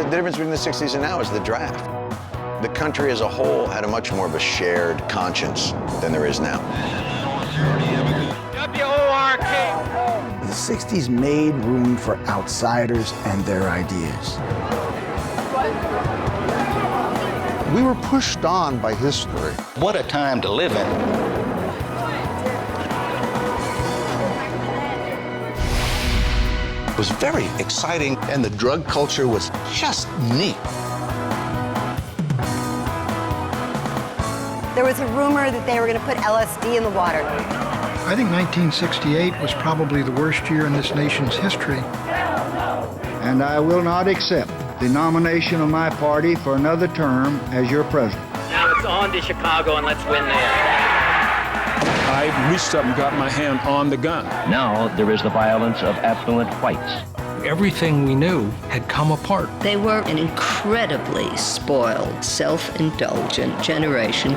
the difference between the 60s and now is the draft. The country as a whole had a much more of a shared conscience than there is now. W-O-R-K. The 60s made room for outsiders and their ideas. We were pushed on by history. What a time to live in. It was very exciting, and the drug culture was just neat. There was a rumor that they were going to put LSD in the water. I think 1968 was probably the worst year in this nation's history. And I will not accept the nomination of my party for another term as your president. Now it's on to Chicago, and let's win there. I reached up and got my hand on the gun. Now there is the violence of affluent whites. Everything we knew had come apart. They were an incredibly spoiled, self-indulgent generation.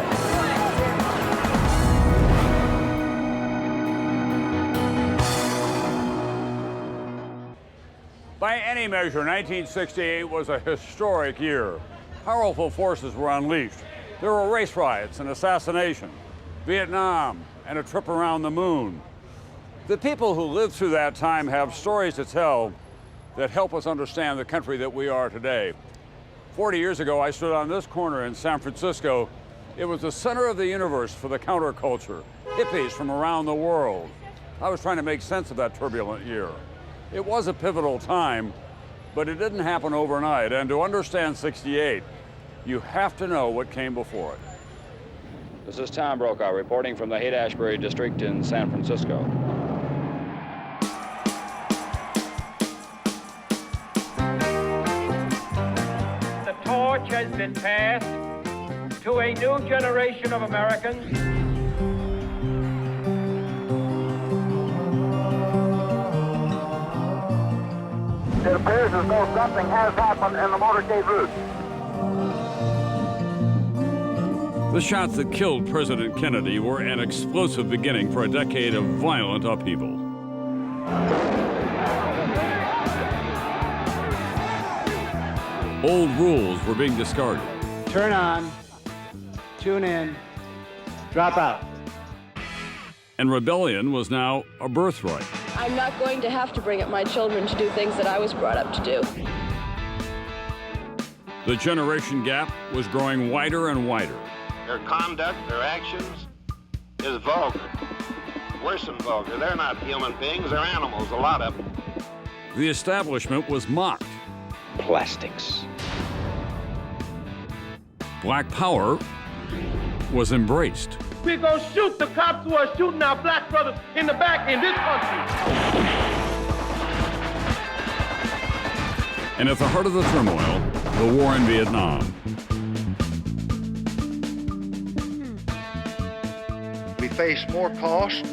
By any measure, 1968 was a historic year. Powerful forces were unleashed. There were race riots and assassination, Vietnam, and a trip around the moon. The people who lived through that time have stories to tell that help us understand the country that we are today. 40 years ago, I stood on this corner in San Francisco. It was the center of the universe for the counterculture, hippies from around the world. I was trying to make sense of that turbulent year. It was a pivotal time, but it didn't happen overnight. And to understand 68, you have to know what came before it. This is Tom Brokaw reporting from the Haight-Ashbury district in San Francisco. The torch has been passed to a new generation of Americans. It appears as though something has happened in the motorcade route. The shots that killed President Kennedy were an explosive beginning for a decade of violent upheaval. Old rules were being discarded. Turn on, tune in, drop out. And rebellion was now a birthright. I'm not going to have to bring up my children to do things that I was brought up to do. The generation gap was growing wider and wider. Their conduct, their actions, is vulgar. Worse than vulgar. They're not human beings, they're animals, a lot of them. The establishment was mocked. Plastics. Black power was embraced. We're going to shoot the cops who are shooting our black brothers in the back in this country. And at the heart of the turmoil, the war in Vietnam. We face more cost,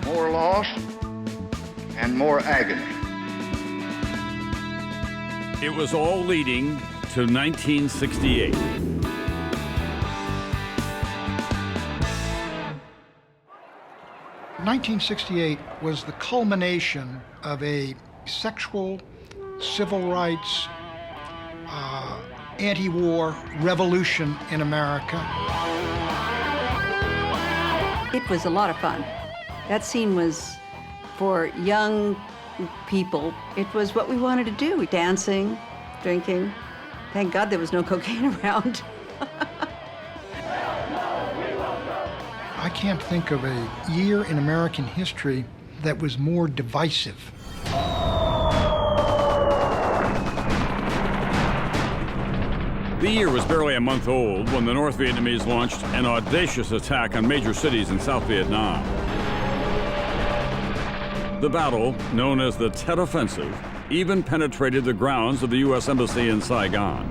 more loss, and more agony. It was all leading to 1968. In 1968 was the culmination of a sexual, civil rights, anti-war revolution in America. It was a lot of fun. That scene was for young people. It was what we wanted to do, dancing, drinking. Thank God there was no cocaine around. I can't think of a year in American history that was more divisive. The year was barely a month old when the North Vietnamese launched an audacious attack on major cities in South Vietnam. The battle, known as the Tet Offensive, even penetrated the grounds of the U.S. Embassy in Saigon.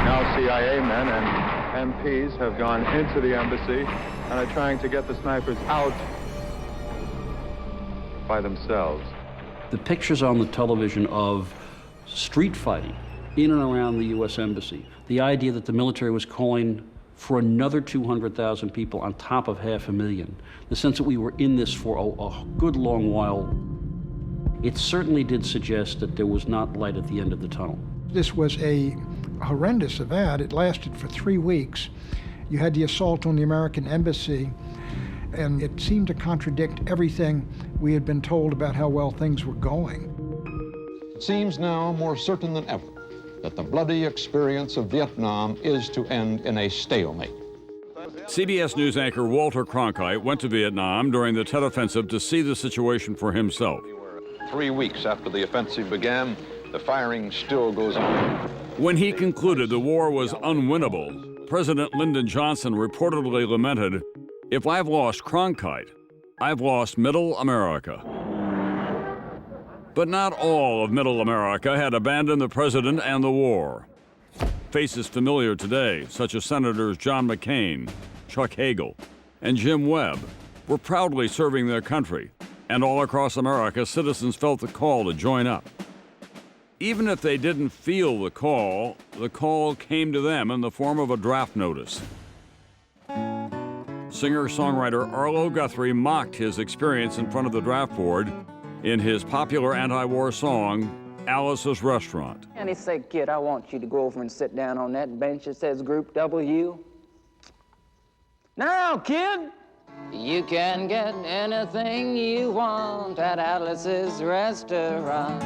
Now CIA men and MPs have gone into the embassy and are trying to get the snipers out by themselves. The pictures on the television of street fighting in and around the U.S. Embassy, the idea that the military was calling for another 200,000 people on top of 500,000. The sense that we were in this for a good long while, it certainly did suggest that there was not light at the end of the tunnel. This was a horrendous event. It lasted for 3 weeks. You had the assault on the American embassy, and it seemed to contradict everything we had been told about how well things were going. It seems now more certain than ever that the bloody experience of Vietnam is to end in a stalemate. CBS News anchor Walter Cronkite went to Vietnam during the Tet Offensive to see the situation for himself. 3 weeks after the offensive began, the firing still goes on. When he concluded the war was unwinnable, President Lyndon Johnson reportedly lamented, "If I've lost Cronkite, I've lost Middle America." But not all of Middle America had abandoned the president and the war. Faces familiar today, such as Senators John McCain, Chuck Hagel, and Jim Webb, were proudly serving their country, and all across America, citizens felt the call to join up. Even if they didn't feel the call came to them in the form of a draft notice. Singer-songwriter Arlo Guthrie mocked his experience in front of the draft board in his popular anti-war song, Alice's Restaurant. And he said, "Kid, I want you to go over and sit down on that bench that says Group W. Now, kid, you can get anything you want at Alice's Restaurant.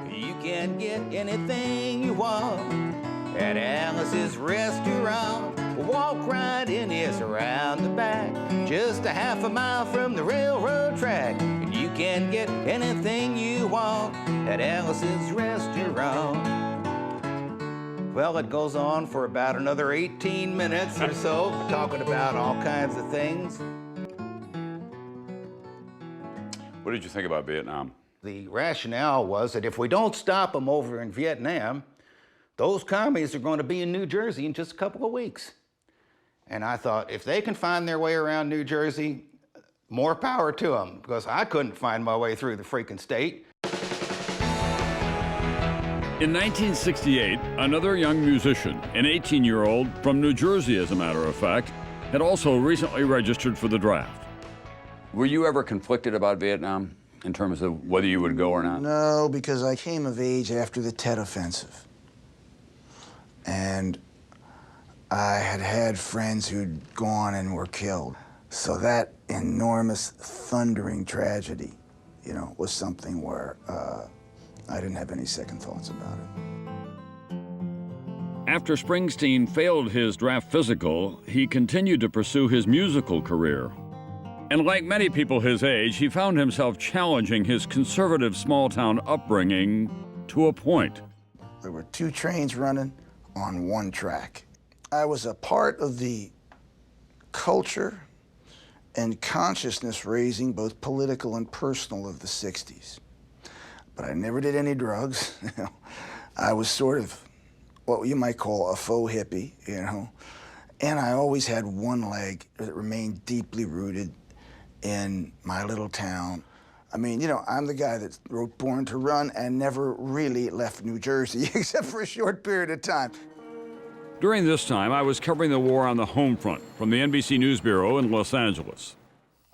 You can get anything you want at Alice's Restaurant. Walk right in, it's around the back, just a half a mile from the railroad track. And you can get anything you want at Alice's Restaurant." Well, it goes on for about another 18 minutes or so, talking about all kinds of things. What did you think about Vietnam? The rationale was that if we don't stop them over in Vietnam, those commies are going to be in New Jersey in just a couple of weeks. And I thought, if they can find their way around New Jersey, more power to them, because I couldn't find my way through the freaking state. In 1968, another young musician, an 18-year-old from New Jersey, as a matter of fact, had also recently registered for the draft. Were you ever conflicted about Vietnam in terms of whether you would go or not? No, because I came of age after the Tet Offensive. And I had had friends who'd gone and were killed. So that enormous, thundering tragedy, was something where I didn't have any second thoughts about it. After Springsteen failed his draft physical, he continued to pursue his musical career. And like many people his age, he found himself challenging his conservative small-town upbringing to a point. There were 2 trains running on 1 track. I was a part of the culture and consciousness raising, both political and personal, of the 60s. But I never did any drugs. I was sort of what you might call a faux hippie, And I always had one leg that remained deeply rooted in my little town. I mean, I'm the guy that wrote Born to Run and never really left New Jersey, except for a short period of time. During this time, I was covering the war on the home front from the NBC News Bureau in Los Angeles.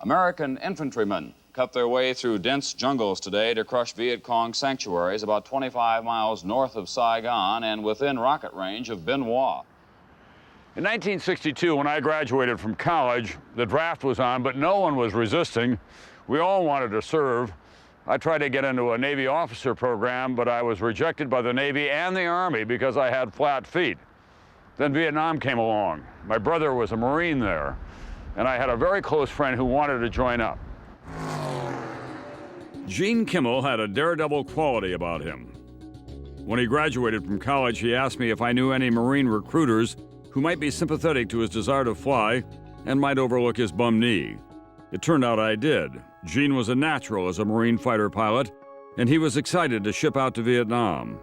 American infantrymen cut their way through dense jungles today to crush Viet Cong sanctuaries about 25 miles north of Saigon and within rocket range of Bien Hoa. In 1962, when I graduated from college, the draft was on, but no one was resisting. We all wanted to serve. I tried to get into a Navy officer program, but I was rejected by the Navy and the Army because I had flat feet. Then Vietnam came along. My brother was a Marine there, and I had a very close friend who wanted to join up. Gene Kimmel had a daredevil quality about him. When he graduated from college, he asked me if I knew any Marine recruiters who might be sympathetic to his desire to fly and might overlook his bum knee. It turned out I did. Gene was a natural as a Marine fighter pilot, and he was excited to ship out to Vietnam.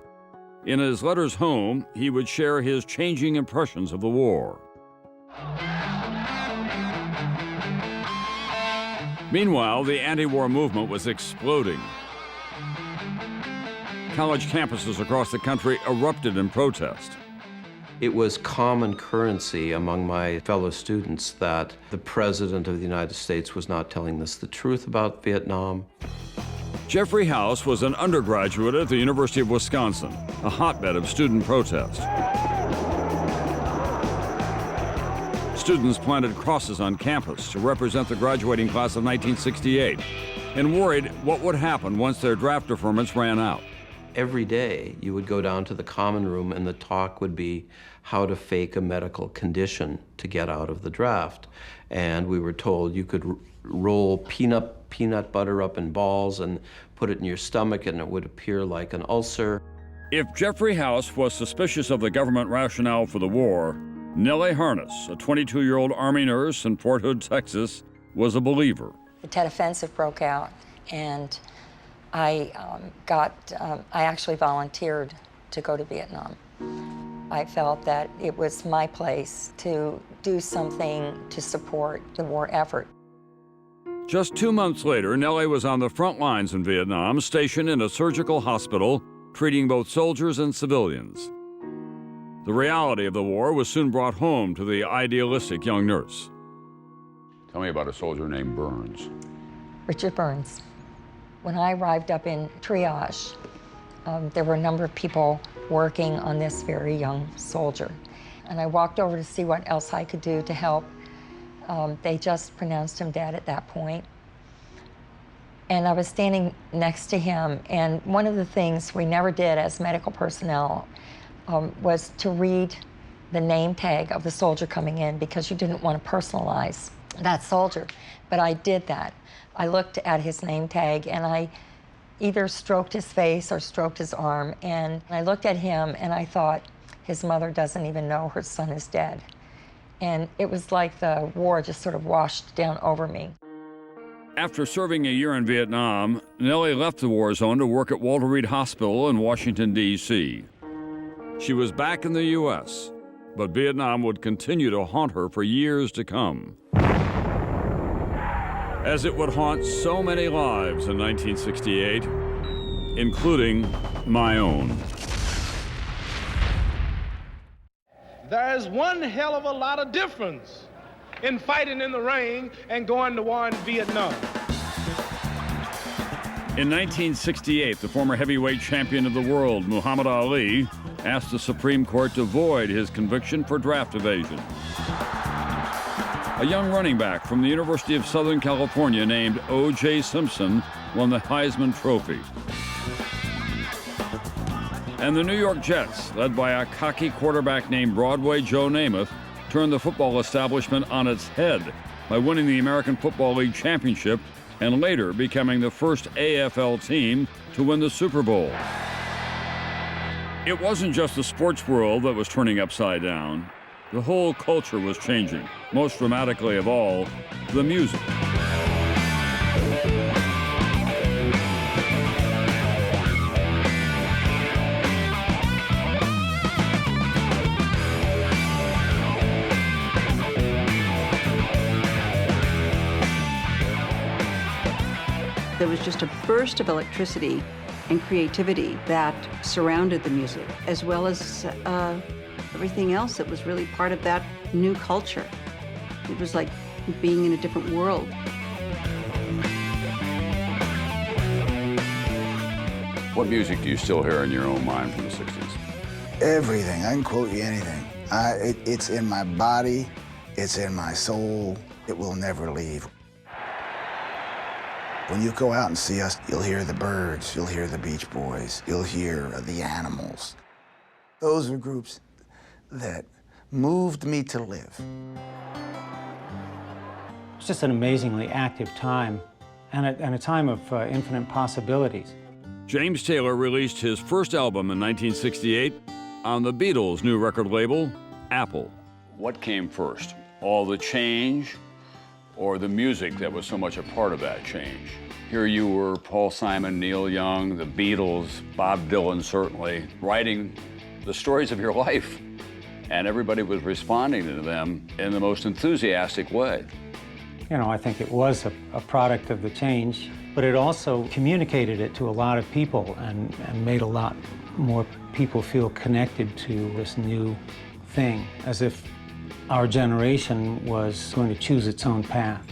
In his letters home, he would share his changing impressions of the war. Meanwhile, the anti-war movement was exploding. College campuses across the country erupted in protest. It was common currency among my fellow students that the President of the United States was not telling us the truth about Vietnam. Jeffrey House was an undergraduate at the University of Wisconsin, a hotbed of student protest. Students planted crosses on campus to represent the graduating class of 1968 and worried what would happen once their draft deferments ran out. Every day you would go down to the common room and the talk would be how to fake a medical condition to get out of the draft. And we were told you could roll peanut butter up in balls and put it in your stomach and it would appear like an ulcer. If Jeffrey House was suspicious of the government rationale for the war, Nellie Harness, a 22-year-old Army nurse in Fort Hood, Texas, was a believer. The Tet Offensive broke out, and I actually volunteered to go to Vietnam. I felt that it was my place to do something to support the war effort. Just 2 months later, Nellie was on the front lines in Vietnam, stationed in a surgical hospital, treating both soldiers and civilians. The reality of the war was soon brought home to the idealistic young nurse. Tell me about a soldier named Burns. Richard Burns. When I arrived up in triage, there were a number of people working on this very young soldier. And I walked over to see what else I could do to help. They just pronounced him dead at that point. And I was standing next to him, and one of the things we never did as medical personnel was to read the name tag of the soldier coming in, because you didn't want to personalize that soldier. But I did that. I looked at his name tag and I either stroked his face or stroked his arm, and I looked at him and I thought, his mother doesn't even know her son is dead. And it was like the war just sort of washed down over me. After serving a year in Vietnam, Nellie left the war zone to work at Walter Reed Hospital in Washington, D.C. She was back in the U.S., but Vietnam would continue to haunt her for years to come, as it would haunt so many lives in 1968, including my own. There's one hell of a lot of difference in fighting in the ring and going to war in Vietnam. In 1968, the former heavyweight champion of the world, Muhammad Ali, asked the Supreme Court to void his conviction for draft evasion. A young running back from the University of Southern California named O.J. Simpson won the Heisman Trophy. And the New York Jets, led by a cocky quarterback named Broadway Joe Namath, turned the football establishment on its head by winning the American Football League championship and later becoming the first AFL team to win the Super Bowl. It wasn't just the sports world that was turning upside down. The whole culture was changing, most dramatically of all, the music. There was just a burst of electricity and creativity that surrounded the music, as well as everything else that was really part of that new culture. It was like being in a different world. What music do you still hear in your own mind from the 60s? Everything. I can quote you anything. It's in my body. It's in my soul. It will never leave. When you go out and see us, you'll hear the Byrds, you'll hear the Beach Boys, you'll hear the Animals. Those are groups that moved me to live. It's just an amazingly active time and a time of infinite possibilities. James Taylor released his first album in 1968 on the Beatles' new record label, Apple. What came first? All the change, or the music that was so much a part of that change? Here you were, Paul Simon, Neil Young, the Beatles, Bob Dylan certainly, writing the stories of your life. And everybody was responding to them in the most enthusiastic way. You know, I think it was a product of the change, but it also communicated it to a lot of people and made a lot more people feel connected to this new thing, as if our generation was going to choose its own path.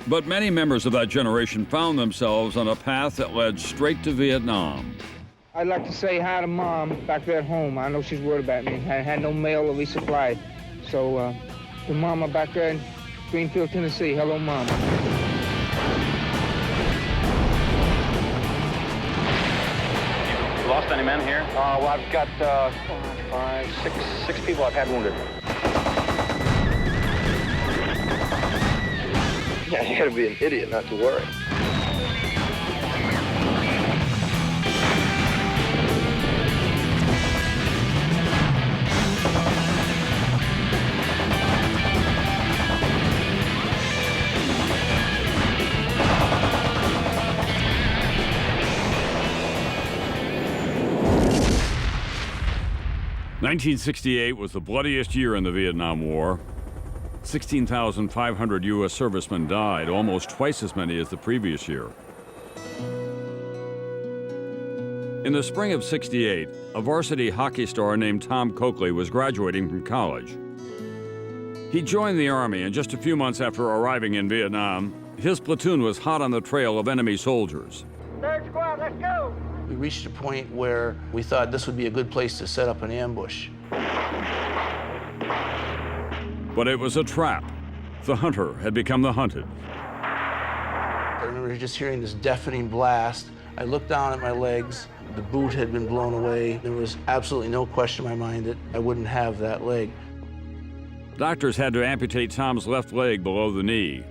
But many members of that generation found themselves on a path that led straight to Vietnam. I'd like to say hi to Mom back there at home. I know she's worried about me. I had no mail or resupply. So, to Mama back there in Greenfield, Tennessee, hello, Mom. You lost any men here? Well, I've got 6 people I've had wounded. Yeah, you gotta be an idiot not to worry. (1968) was the bloodiest year in the Vietnam War. 16,500 U.S. servicemen died, almost twice as many as the previous year. In the spring of '68, a varsity hockey star named Tom Coakley was graduating from college. He joined the Army, and just a few months after arriving in Vietnam, his platoon was hot on the trail of enemy soldiers. Third squad, let's go! We reached a point where we thought this would be a good place to set up an ambush. But it was a trap. The hunter had become the hunted. I remember just hearing this deafening blast. I looked down at my legs. The boot had been blown away. There was absolutely no question in my mind that I wouldn't have that leg. Doctors had to amputate Tom's left leg below the knee.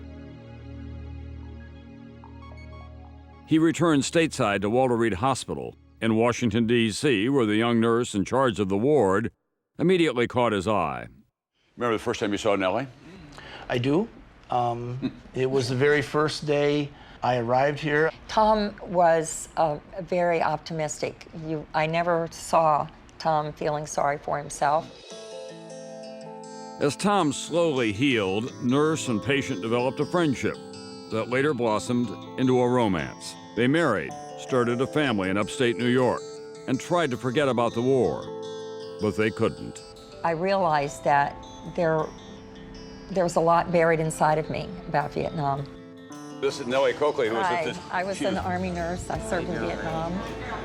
He returned stateside to Walter Reed Hospital in Washington, D.C., where the young nurse in charge of the ward immediately caught his eye. Remember the first time you saw Nellie? I do. It was the very first day I arrived here. Tom was very optimistic. I never saw Tom feeling sorry for himself. As Tom slowly healed, nurse and patient developed a friendship that later blossomed into a romance. They married, started a family in upstate New York, and tried to forget about the war, but they couldn't. I realized that there was a lot buried inside of me about Vietnam. This is Nellie Coakley, who was at this. I was an Army nurse. I served in Vietnam,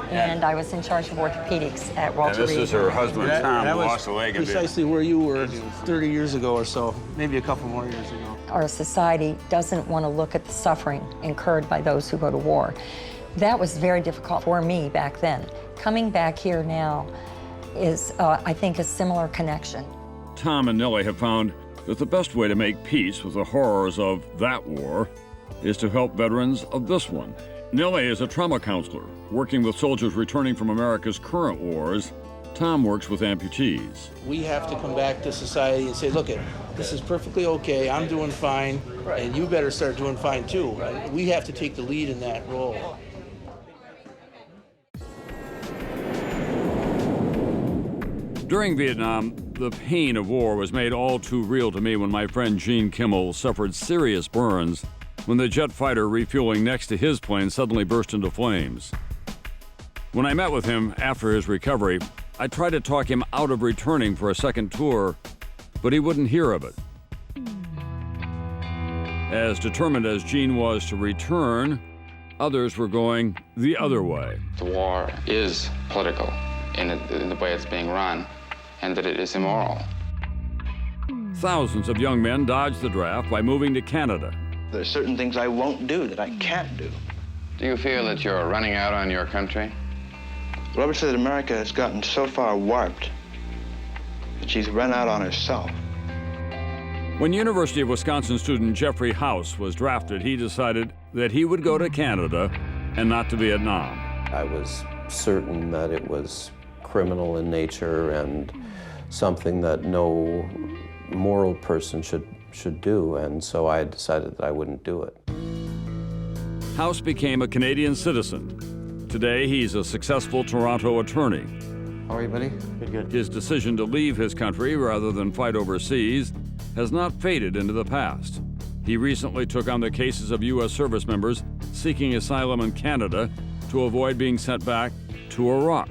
and I was in charge of orthopedics at Walter Reed. And this is her husband, Tom, who lost a leg in Vietnam. Precisely where you were 30 years ago or so, maybe a couple more years ago. Our society doesn't want to look at the suffering incurred by those who go to war. That was very difficult for me back then. Coming back here now is, I think, a similar connection. Tom and Nellie have found that the best way to make peace with the horrors of that war is to help veterans of this one. Nellie is a trauma counselor, working with soldiers returning from America's current wars. Tom works with amputees. We have to come back to society and say, look, this is perfectly okay, I'm doing fine, and you better start doing fine too. We have to take the lead in that role. During Vietnam, the pain of war was made all too real to me when my friend Gene Kimmel suffered serious burns when the jet fighter refueling next to his plane suddenly burst into flames. When I met with him after his recovery, I tried to talk him out of returning for a second tour, but he wouldn't hear of it. As determined as Gene was to return, others were going the other way. The war is political in the way it's being run, and that it is immoral. Thousands of young men dodged the draft by moving to Canada. There are certain things I won't do that I can't do. Do you feel that you're running out on your country? Robert said that America has gotten so far warped that she's run out on herself. When University of Wisconsin student Jeffrey House was drafted, he decided that he would go to Canada and not to Vietnam. I was certain that it was criminal in nature and something that no moral person should do, and so I decided that I wouldn't do it. House became a Canadian citizen. Today, he's a successful Toronto attorney. How are you, buddy? Good. His decision to leave his country rather than fight overseas has not faded into the past. He recently took on the cases of U.S. service members seeking asylum in Canada to avoid being sent back to Iraq.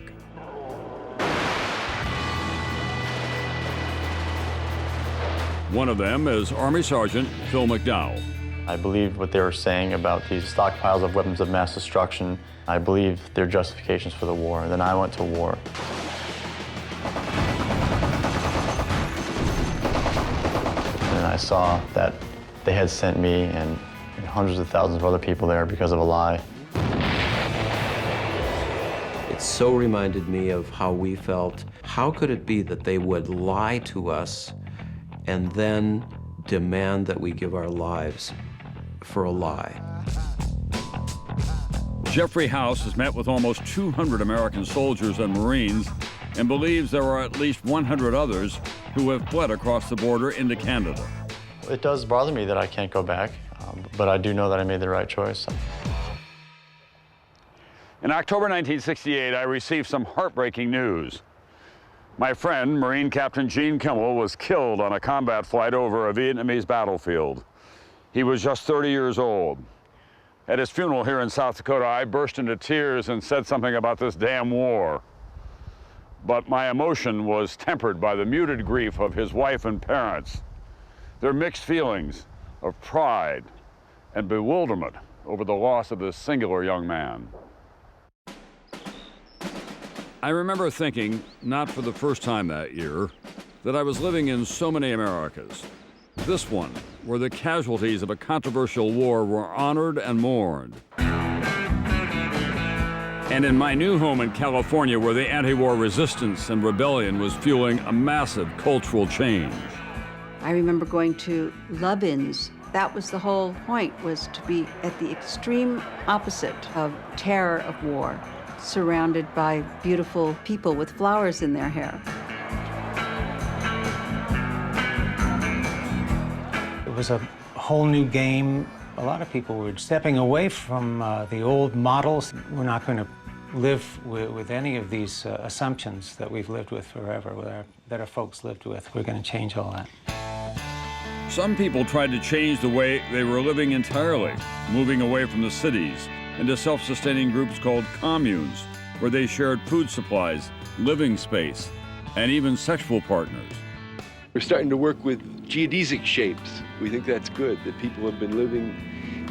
One of them is Army Sergeant Phil McDowell. I believed what they were saying about these stockpiles of weapons of mass destruction. I believed their justifications for the war. Then I went to war. And I saw that they had sent me and hundreds of thousands of other people there because of a lie. It so reminded me of how we felt. How could it be that they would lie to us and then demand that we give our lives for a lie? Jeffrey House has met with almost 200 American soldiers and Marines and believes there are at least 100 others who have fled across the border into Canada. It does bother me that I can't go back, but I do know that I made the right choice. In October 1968, I received some heartbreaking news. My friend, Marine Captain Gene Kimmel, was killed on a combat flight over a Vietnamese battlefield. He was just 30 years old. At his funeral here in South Dakota, I burst into tears and said something about this damn war. But my emotion was tempered by the muted grief of his wife and parents. Their mixed feelings of pride and bewilderment over the loss of this singular young man. I remember thinking, not for the first time that year, that I was living in so many Americas. This one, where the casualties of a controversial war were honored and mourned. And in my new home in California, where the anti-war resistance and rebellion was fueling a massive cultural change. I remember going to love-ins. That was the whole point, was to be at the extreme opposite of terror of war, surrounded by beautiful people with flowers in their hair. It was a whole new game. A lot of people were stepping away from the old models. We're not going to live with any of these assumptions that we've lived with forever, that our folks lived with. We're going to change all that. Some people tried to change the way they were living entirely, moving away from the cities into self-sustaining groups called communes, where they shared food supplies, living space, and even sexual partners. We're starting to work with geodesic shapes. We think that's good, that people have been living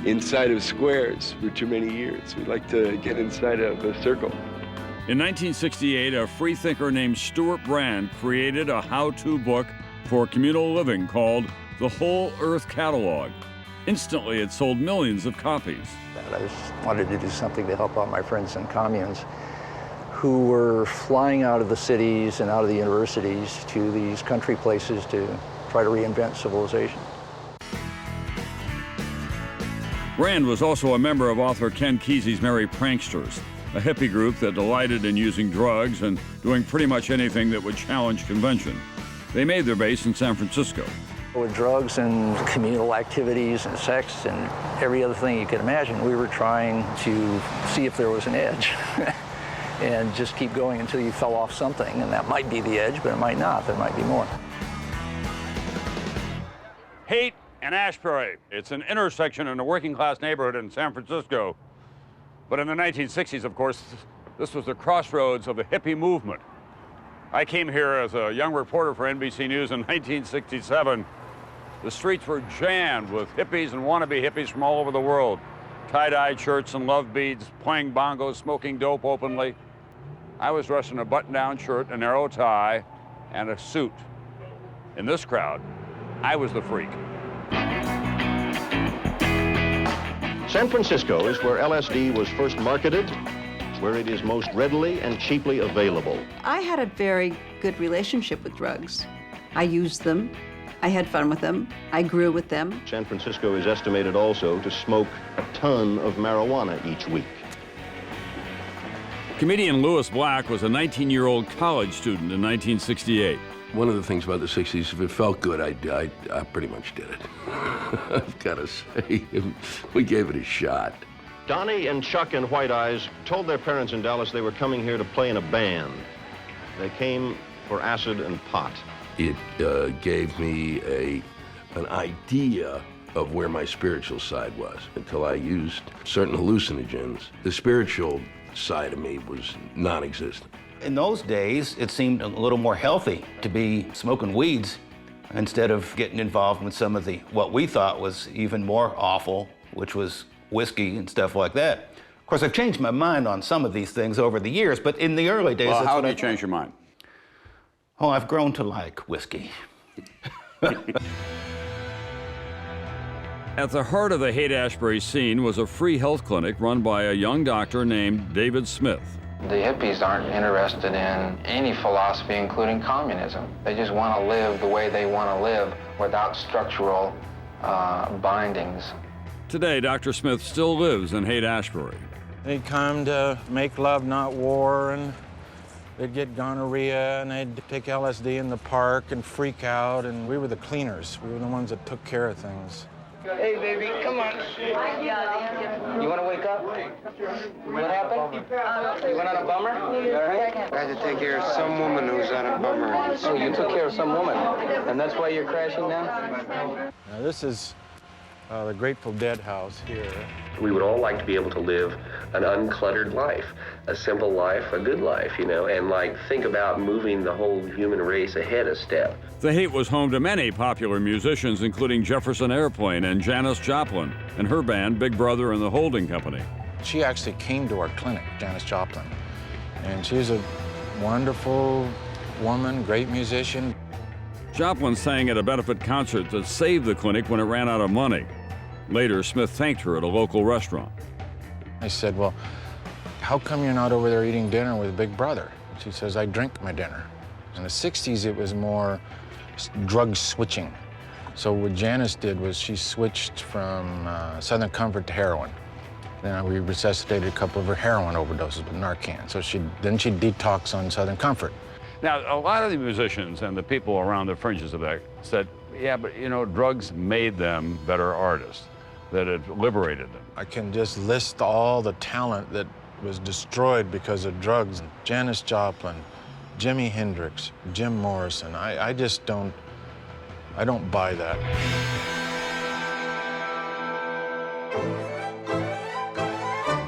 inside of squares for too many years. We'd like to get inside of a circle. In 1968, a free thinker named Stuart Brand created a how-to book for communal living called The Whole Earth Catalog. Instantly, it sold millions of copies. I just wanted to do something to help out my friends in communes who were flying out of the cities and out of the universities to these country places to try to reinvent civilization. Brand was also a member of author Ken Kesey's Merry Pranksters, a hippie group that delighted in using drugs and doing pretty much anything that would challenge convention. They made their base in San Francisco. With drugs and communal activities and sex and every other thing you could imagine, we were trying to see if there was an edge and just keep going until you fell off something, and that might be the edge, but it might not. There might be more. Haight and Ashbury. It's an intersection in a working-class neighborhood in San Francisco. But in the 1960s, of course, this was the crossroads of the hippie movement. I came here as a young reporter for NBC News in 1967. The streets were jammed with hippies and wannabe hippies from all over the world. Tie-dyed shirts and love beads, playing bongos, smoking dope openly. I was dressed in a button-down shirt, a narrow tie, and a suit. In this crowd, I was the freak. San Francisco is where LSD was first marketed, where it is most readily and cheaply available. I had a very good relationship with drugs. I used them. I had fun with them. I grew with them. San Francisco is estimated also to smoke a ton of marijuana each week. Comedian Louis Black was a 19-year-old college student in 1968. One of the things about the 60s, if it felt good, I pretty much did it. I've got to say, we gave it a shot. Donnie and Chuck and White Eyes told their parents in Dallas they were coming here to play in a band. They came for acid and pot. It gave me an idea of where my spiritual side was. Until I used certain hallucinogens, the spiritual side of me was non-existent. In those days, it seemed a little more healthy to be smoking weeds instead of getting involved with some of what we thought was even more awful, which was whiskey and stuff like that. Of course, I've changed my mind on some of these things over the years, but in the early days... Well, how did you change your mind? Oh, I've grown to like whiskey. At the heart of the Haight-Ashbury scene was a free health clinic run by a young doctor named David Smith. The hippies aren't interested in any philosophy, including communism. They just want to live the way they want to live without structural bindings. Today, Dr. Smith still lives in Haight-Ashbury. They'd come to make love, not war, and they'd get gonorrhea, and they'd take LSD in the park and freak out, and we were the cleaners. We were the ones that took care of things. Hey, baby, come on. You want to wake up? What happened? You went on a bummer? All right. I had to take care of some woman who was on a bummer. Oh, you took care of some woman, and that's why you're crashing now? Now, this is the Grateful Dead house here. We would all like to be able to live an uncluttered life, a simple life, a good life, you know, and like think about moving the whole human race ahead a step. The Haight was home to many popular musicians, including Jefferson Airplane and Janis Joplin, and her band, Big Brother and the Holding Company. She actually came to our clinic, Janis Joplin, and she's a wonderful woman, great musician. Joplin sang at a benefit concert that saved the clinic when it ran out of money. Later, Smith thanked her at a local restaurant. I said, well, how come you're not over there eating dinner with Big Brother? She says, I drink my dinner. In the 60s, it was more drug switching. So what Janis did was she switched from Southern Comfort to heroin. Then we resuscitated a couple of her heroin overdoses with Narcan. So then she'd detox on Southern Comfort. Now, a lot of the musicians and the people around the fringes of that said, yeah, but you know, drugs made them better artists, that it liberated them. I can just list all the talent that was destroyed because of drugs. Janis Joplin, Jimi Hendrix, Jim Morrison. I just don't buy that.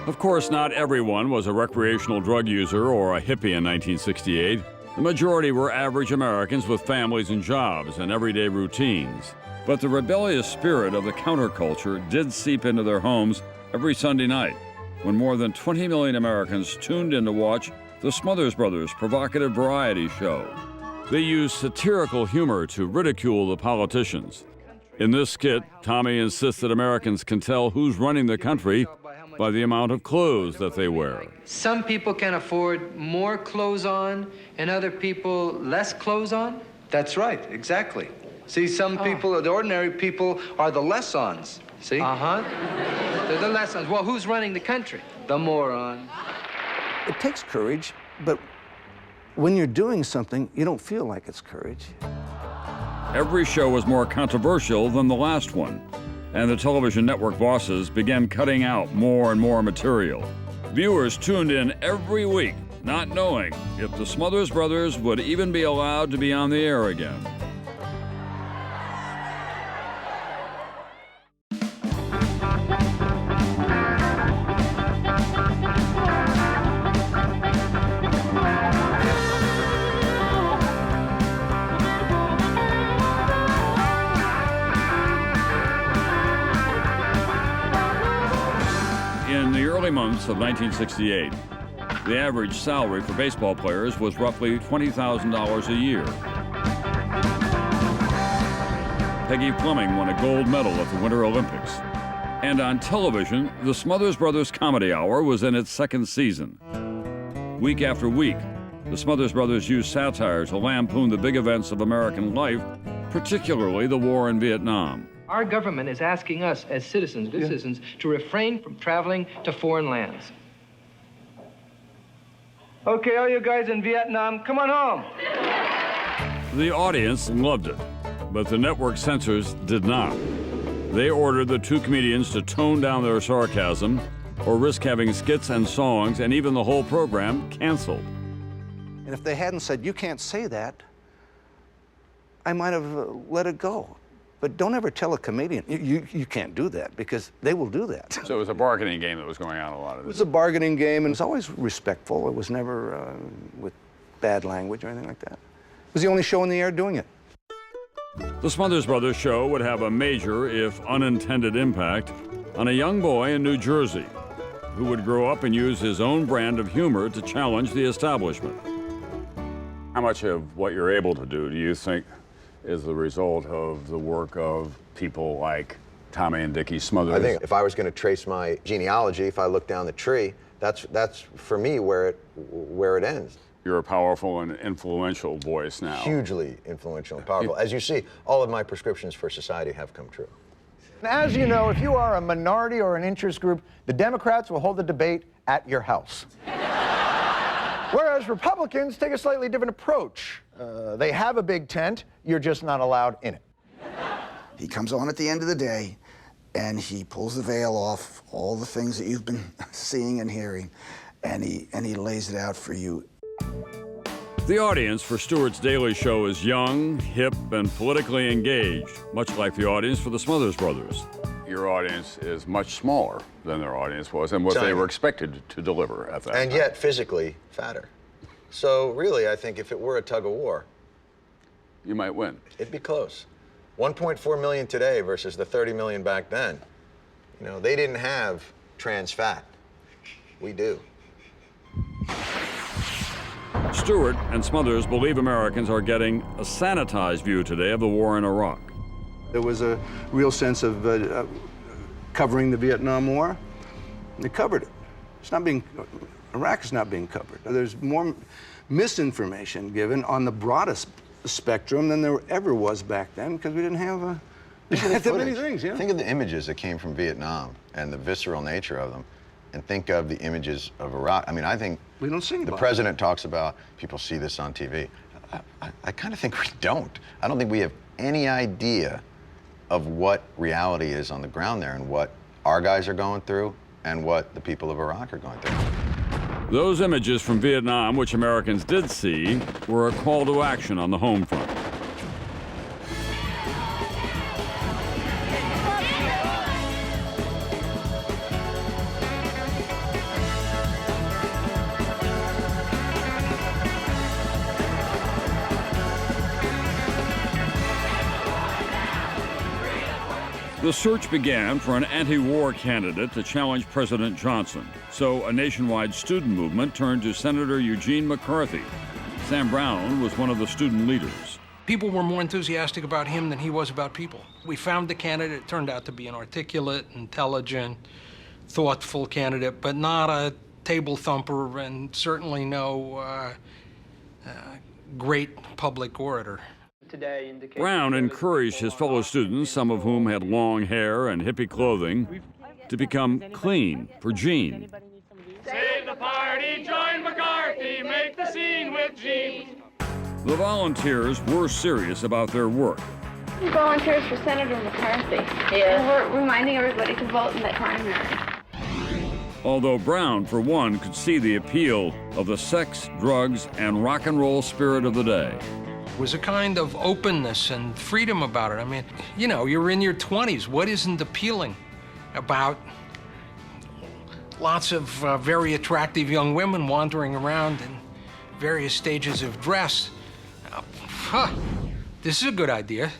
Of course, not everyone was a recreational drug user or a hippie in 1968. The majority were average Americans with families and jobs and everyday routines. But the rebellious spirit of the counterculture did seep into their homes every Sunday night, when more than 20 million Americans tuned in to watch the Smothers Brothers provocative variety show. They used satirical humor to ridicule the politicians. In this skit, Tommy insists that Americans can tell who's running the country by the amount of clothes that they wear. Some people can afford more clothes on and other people less clothes on? That's right, exactly. See, some people, the ordinary people, are the less-ons, see? Uh-huh. They're the less-ons. Well, who's running the country? The moron. It takes courage, but when you're doing something, you don't feel like it's courage. Every show was more controversial than the last one, and the television network bosses began cutting out more and more material. Viewers tuned in every week, not knowing if the Smothers Brothers would even be allowed to be on the air again. In the early months of 1968, the average salary for baseball players was roughly $20,000 a year. Peggy Fleming won a gold medal at the Winter Olympics. And on television, the Smothers Brothers Comedy Hour was in its second season. Week after week, the Smothers Brothers used satire to lampoon the big events of American life, particularly the war in Vietnam. Our government is asking us as citizens, good citizens, to refrain from traveling to foreign lands. Okay, all you guys in Vietnam, come on home. The audience loved it, but the network censors did not. They ordered the two comedians to tone down their sarcasm or risk having skits and songs and even the whole program canceled. And if they hadn't said, you can't say that, I might have let it go. But don't ever tell a comedian, you can't do that, because they will do that. So it was a bargaining game that was going on a lot of It this. was a bargaining game, and it was always respectful. It was never with bad language or anything like that. It was the only show in the air doing it. The Smothers Brothers show would have a major, if unintended, impact on a young boy in New Jersey who would grow up and use his own brand of humor to challenge the establishment. How much of what you're able to do you think is the result of the work of people like Tommy and Dickie Smothers? I think if I was going to trace my genealogy, if I look down the tree, that's for me where it ends. You're a powerful and influential voice now. Hugely influential and powerful. As you see, all of my prescriptions for society have come true. As you know, if you are a minority or an interest group, the Democrats will hold the debate at your house. Whereas Republicans take a slightly different approach. They have a big tent, you're just not allowed in it. He comes on at the end of the day, and he pulls the veil off all the things that you've been seeing and hearing, and he lays it out for you. The audience for Stewart's Daily Show is young, hip, and politically engaged, much like the audience for the Smothers Brothers. Your audience is much smaller than their audience was and what they were expected to deliver at that And time. yet physically fatter. So really, I think if it were a tug of war, you might win. It'd be close. 1.4 million today versus the 30 million back then. You know, they didn't have trans fat. We do. Stewart and Smothers believe Americans are getting a sanitized view today of the war in Iraq. There was a real sense of covering the Vietnam War. They covered it. Iraq is not being covered. There's more misinformation given on the broadest spectrum than there ever was back then because we didn't have that many things. Yeah. Think of the images that came from Vietnam and the visceral nature of them, and think of the images of Iraq. I mean, I think we don't sing the about president talks about people see this on TV. I kind of think we don't. I don't think we have any idea of what reality is on the ground there and what our guys are going through and what the people of Iraq are going through. Those images from Vietnam, which Americans did see, were a call to action on the home front. The search began for an anti-war candidate to challenge President Johnson. So a nationwide student movement turned to Senator Eugene McCarthy. Sam Brown was one of the student leaders. People were more enthusiastic about him than he was about people. We found the candidate. It turned out to be an articulate, intelligent, thoughtful candidate, but not a table thumper and certainly no great public orator. Brown encouraged his fellow students, some of whom had long hair and hippie clothing, to become clean for Gene. Save the party, join McCarthy, make the scene with Gene. The volunteers were serious about their work. Volunteers for Senator McCarthy. Yeah. And we're reminding everybody to vote in the primary. Although Brown, for one, could see the appeal of the sex, drugs, and rock and roll spirit of the day. Was a kind of openness and freedom about it. I mean, you know, you're in your 20s. What isn't appealing about lots of very attractive young women wandering around in various stages of dress? This is a good idea.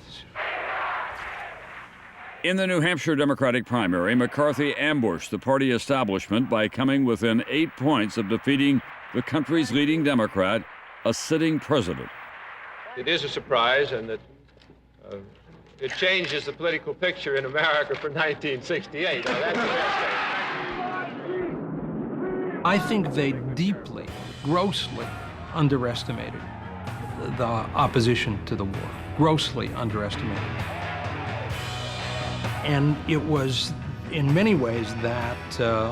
In the New Hampshire Democratic primary, McCarthy ambushed the party establishment by coming within 8 points of defeating the country's leading Democrat, a sitting president. It is a surprise, and that it changes the political picture in America for 1968. Now, that's the best thing. I think they deeply, grossly underestimated the opposition to the war. Grossly underestimated. And it was, in many ways, that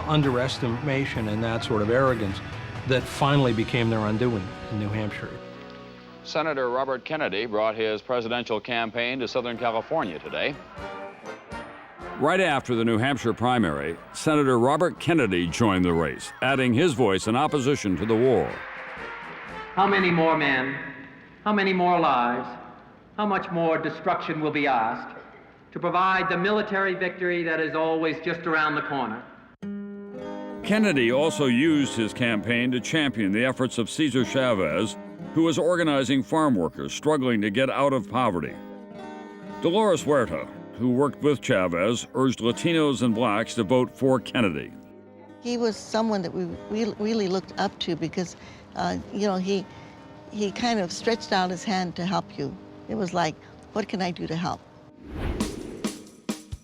underestimation and that sort of arrogance that finally became their undoing in New Hampshire. Senator Robert Kennedy brought his presidential campaign to Southern California today. Right after the New Hampshire primary, Senator Robert Kennedy joined the race, adding his voice in opposition to the war. How many more men, how many more lives, how much more destruction will be asked to provide the military victory that is always just around the corner? Kennedy also used his campaign to champion the efforts of Cesar Chavez, who was organizing farm workers struggling to get out of poverty. Dolores Huerta, who worked with Chavez, urged Latinos and blacks to vote for Kennedy. He was someone that we really looked up to because, you know, he kind of stretched out his hand to help you. It was like, what can I do to help?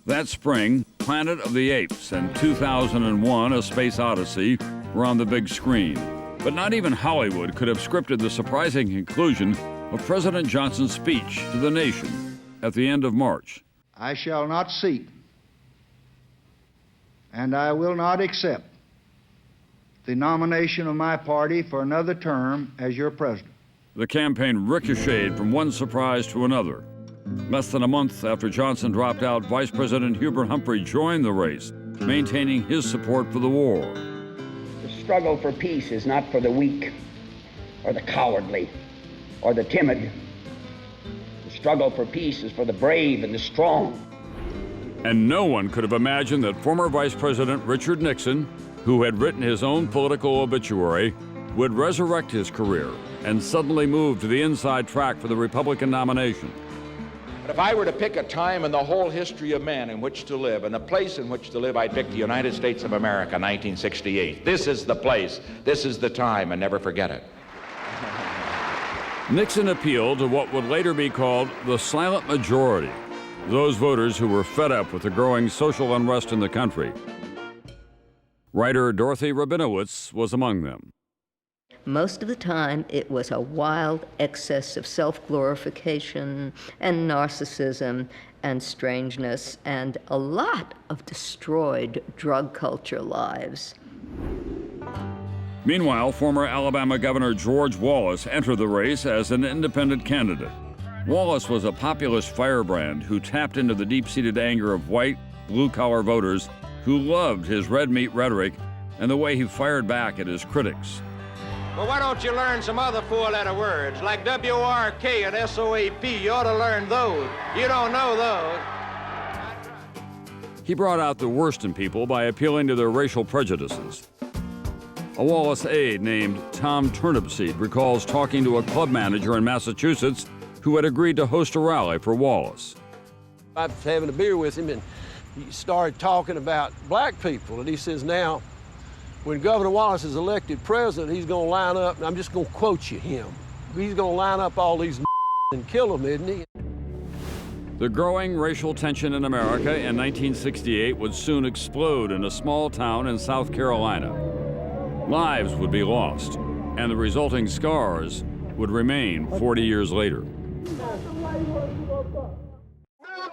That spring, Planet of the Apes and 2001: A Space Odyssey were on the big screen. But not even Hollywood could have scripted the surprising conclusion of President Johnson's speech to the nation at the end of March. I shall not seek, and I will not accept the nomination of my party for another term as your president. The campaign ricocheted from one surprise to another. Less than a month after Johnson dropped out, Vice President Hubert Humphrey joined the race, maintaining his support for the war. The struggle for peace is not for the weak or the cowardly or the timid. The struggle for peace is for the brave and the strong. And no one could have imagined that former Vice President Richard Nixon, who had written his own political obituary, would resurrect his career and suddenly move to the inside track for the Republican nomination. But if I were to pick a time in the whole history of man in which to live and a place in which to live, I'd pick the United States of America, 1968. This is the place, this is the time, and never forget it. Nixon appealed to what would later be called the silent majority, those voters who were fed up with the growing social unrest in the country. Writer Dorothy Rabinowitz was among them. Most of the time, it was a wild excess of self-glorification and narcissism and strangeness and a lot of destroyed drug culture lives. Meanwhile, former Alabama Governor George Wallace entered the race as an independent candidate. Wallace was a populist firebrand who tapped into the deep-seated anger of white, blue-collar voters who loved his red meat rhetoric and the way he fired back at his critics. Well, why don't you learn some other four-letter words, like W-R-K and S-O-A-P? You ought to learn those. You don't know those. He brought out the worst in people by appealing to their racial prejudices. A Wallace aide named Tom Turnipseed recalls talking to a club manager in Massachusetts who had agreed to host a rally for Wallace. I was having a beer with him, and he started talking about black people, and he says, now, when Governor Wallace is elected president, he's going to line up, and I'm just going to quote you him. He's going to line up all these and kill them, isn't he? The growing racial tension in America in 1968 would soon explode in a small town in South Carolina. Lives would be lost, and the resulting scars would remain 40 years later.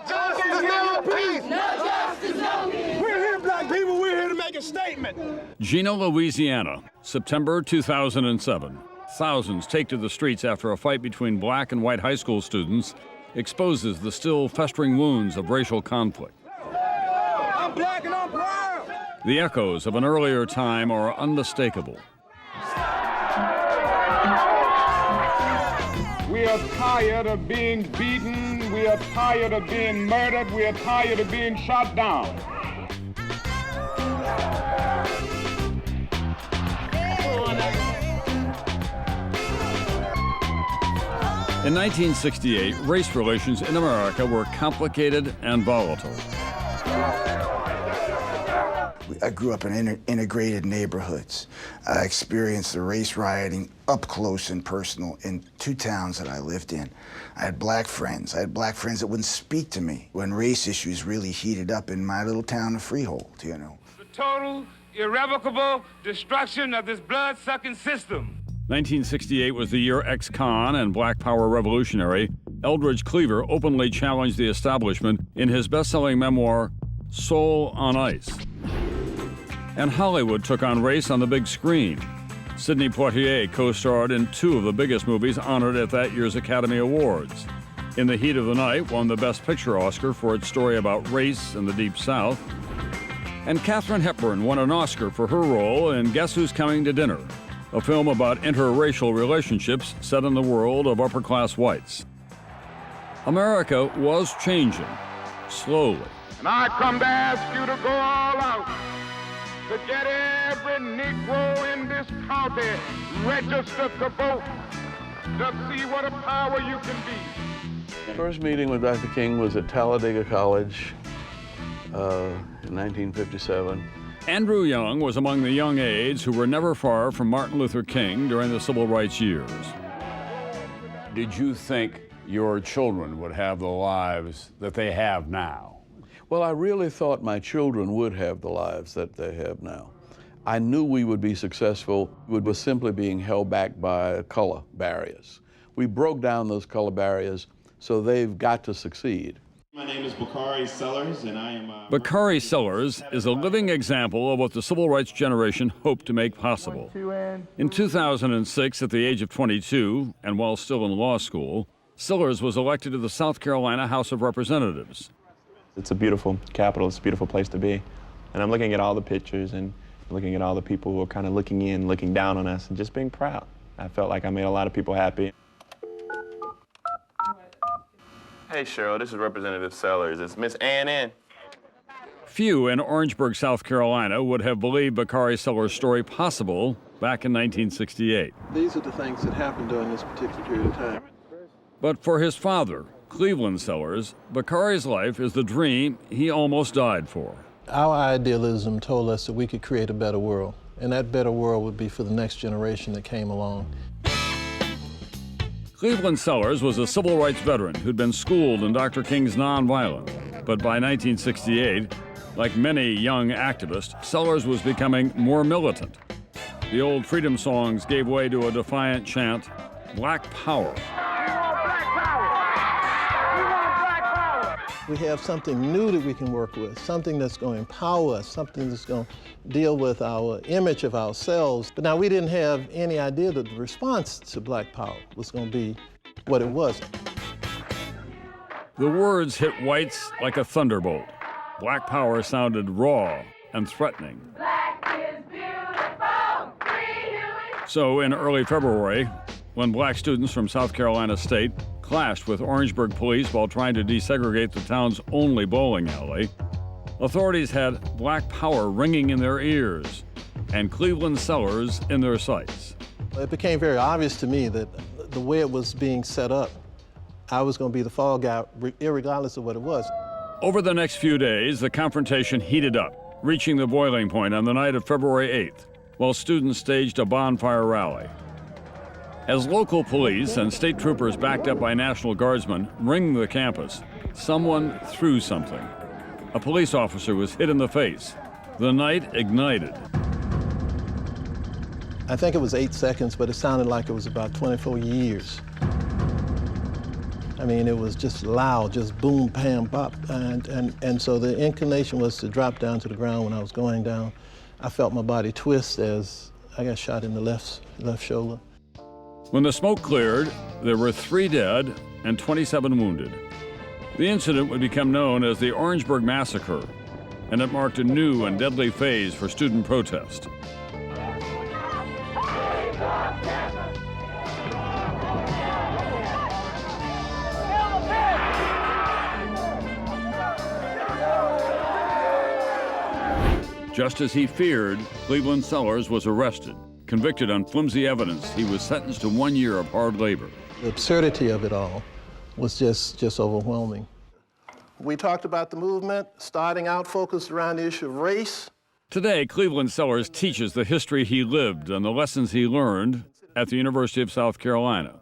Justice, no peace! No justice, no peace! We're here, black people, we're here to make a statement! Gina, Louisiana, September 2007. Thousands take to the streets after a fight between black and white high school students exposes the still festering wounds of racial conflict. I'm black and I'm proud! The echoes of an earlier time are unmistakable. We are tired of being beaten. We are tired of being murdered. We are tired of being shot down. In 1968, race relations in America were complicated and volatile. I grew up in integrated neighborhoods. I experienced the race rioting up close and personal in two towns that I lived in. I had black friends. I had black friends that wouldn't speak to me when race issues really heated up in my little town of Freehold, you know. The total, irrevocable destruction of this blood-sucking system. 1968 was the year ex-con and Black Power revolutionary Eldridge Cleaver openly challenged the establishment in his best-selling memoir, Soul on Ice. And Hollywood took on race on the big screen. Sidney Poitier co-starred in two of the biggest movies honored at that year's Academy Awards. In the Heat of the Night won the Best Picture Oscar for its story about race in the Deep South. And Katharine Hepburn won an Oscar for her role in Guess Who's Coming to Dinner, a film about interracial relationships set in the world of upper-class whites. America was changing, slowly. And I come to ask you to go all out to get every Negro in this county registered to vote, to see what a power you can be. First meeting with Dr. King was at Talladega College in 1957. Andrew Young was among the young aides who were never far from Martin Luther King during the civil rights years. Did you think your children would have the lives that they have now? Well, I really thought my children would have the lives that they have now. I knew we would be successful. We were simply being held back by color barriers. We broke down those color barriers, so they've got to succeed. My name is Bakari Sellers, and I am... Bakari Sellers is a living example of what the civil rights generation hoped to make possible. In 2006, at the age of 22, and while still in law school, Sellers was elected to the South Carolina House of Representatives. It's a beautiful capital, it's a beautiful place to be. And I'm looking at all the pictures and looking at all the people who are kind of looking in, looking down on us, and just being proud. I felt like I made a lot of people happy. Hey, Cheryl, this is Representative Sellers. It's Miss Ann. Few in Orangeburg, South Carolina would have believed Bakari Sellers' story possible back in 1968. These are the things that happened during this particular period of time. But for his father, Cleveland Sellers, Bakari's life is the dream he almost died for. Our idealism told us that we could create a better world, and that better world would be for the next generation that came along. Cleveland Sellers was a civil rights veteran who'd been schooled in Dr. King's nonviolence. But by 1968, like many young activists, Sellers was becoming more militant. The old freedom songs gave way to a defiant chant, Black Power. We have something new that we can work with, something that's going to empower us, something that's going to deal with our image of ourselves. But now we didn't have any idea that the response to Black Power was going to be what it was. The words hit whites like a thunderbolt. Black Power sounded raw and threatening. Black is beautiful, free. So in early February, when black students from South Carolina State clashed with Orangeburg police while trying to desegregate the town's only bowling alley, authorities had Black Power ringing in their ears and Cleveland Sellers in their sights. It became very obvious to me that the way it was being set up, I was going to be the fall guy, irregardless of what it was. Over the next few days, the confrontation heated up, reaching the boiling point on the night of February 8th, while students staged a bonfire rally. As local police and state troopers backed up by National Guardsmen ringed the campus, someone threw something. A police officer was hit in the face. The night ignited. I think it was 8 seconds, but it sounded like it was about 24 years. I mean, it was just loud, just boom, bam, bop. And so the inclination was to drop down to the ground when I was going down. I felt my body twist as I got shot in the left shoulder. When the smoke cleared, there were 3 dead and 27 wounded. The incident would become known as the Orangeburg Massacre, and it marked a new and deadly phase for student protest. Just as he feared, Cleveland Sellers was arrested. Convicted on flimsy evidence, he was sentenced to 1 year of hard labor. The absurdity of it all was just overwhelming. We talked about the movement, starting out focused around the issue of race. Today, Cleveland Sellers teaches the history he lived and the lessons he learned at the University of South Carolina.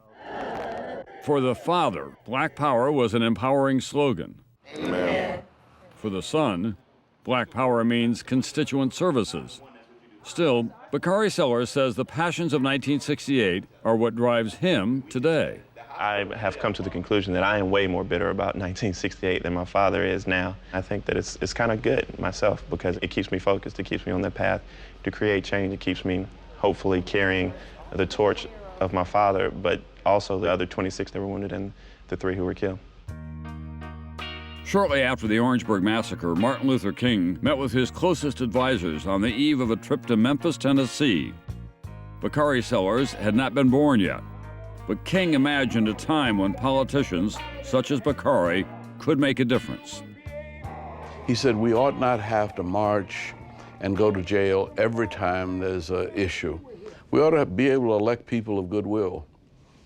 For the father, Black Power was an empowering slogan. Amen. For the son, Black Power means constituent services. Still, Bakari Sellers says the passions of 1968 are what drives him today. I have come to the conclusion that I am way more bitter about 1968 than my father is now. I think that it's kind of good myself because it keeps me focused, it keeps me on the path to create change, it keeps me hopefully carrying the torch of my father, but also the other 26 that were wounded and the 3 who were killed. Shortly after the Orangeburg Massacre, Martin Luther King met with his closest advisors on the eve of a trip to Memphis, Tennessee. Bakari Sellers had not been born yet, but King imagined a time when politicians, such as Bakari, could make a difference. He said we ought not have to march and go to jail every time there's an issue. We ought to be able to elect people of goodwill,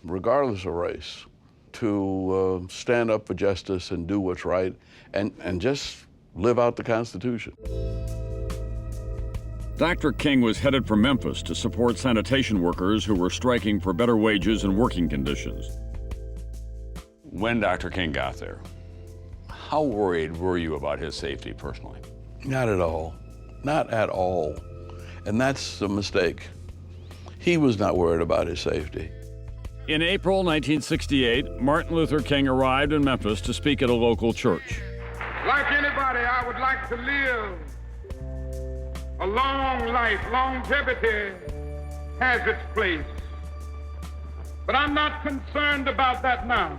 regardless of race. to stand up for justice and do what's right and just live out the Constitution. Dr. King was headed for Memphis to support sanitation workers who were striking for better wages and working conditions. When Dr. King got there, how worried were you about his safety personally? Not at all. Not at all. And that's the mistake. He was not worried about his safety. In April 1968, Martin Luther King arrived in Memphis to speak at a local church. Like anybody, I would like to live a long life. Longevity has its place. But I'm not concerned about that now.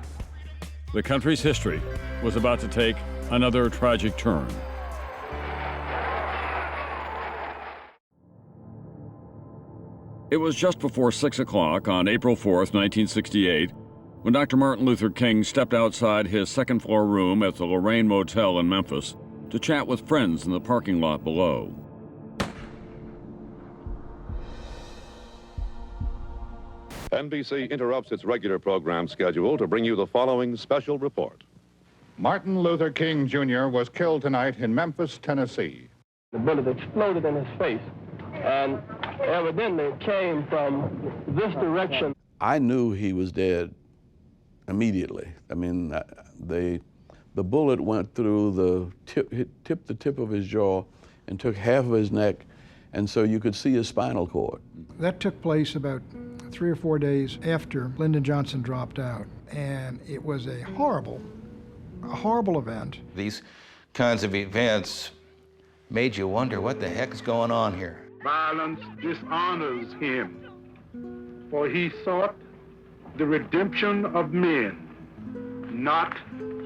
The country's history was about to take another tragic turn. It was just before 6 o'clock on April 4th, 1968, when Dr. Martin Luther King stepped outside his second-floor room at the Lorraine Motel in Memphis to chat with friends in the parking lot below. NBC interrupts its regular program schedule to bring you the following special report. Martin Luther King Jr. was killed tonight in Memphis, Tennessee. The bullet exploded in his face, and evidently it came from this direction. I knew he was dead immediately. I mean, the bullet went through tipped the tip of his jaw and took half of his neck, and so you could see his spinal cord. That took place about 3 or 4 days after Lyndon Johnson dropped out, and it was a horrible event. These kinds of events made you wonder what the heck is going on here. Violence dishonors him, for he sought the redemption of men, not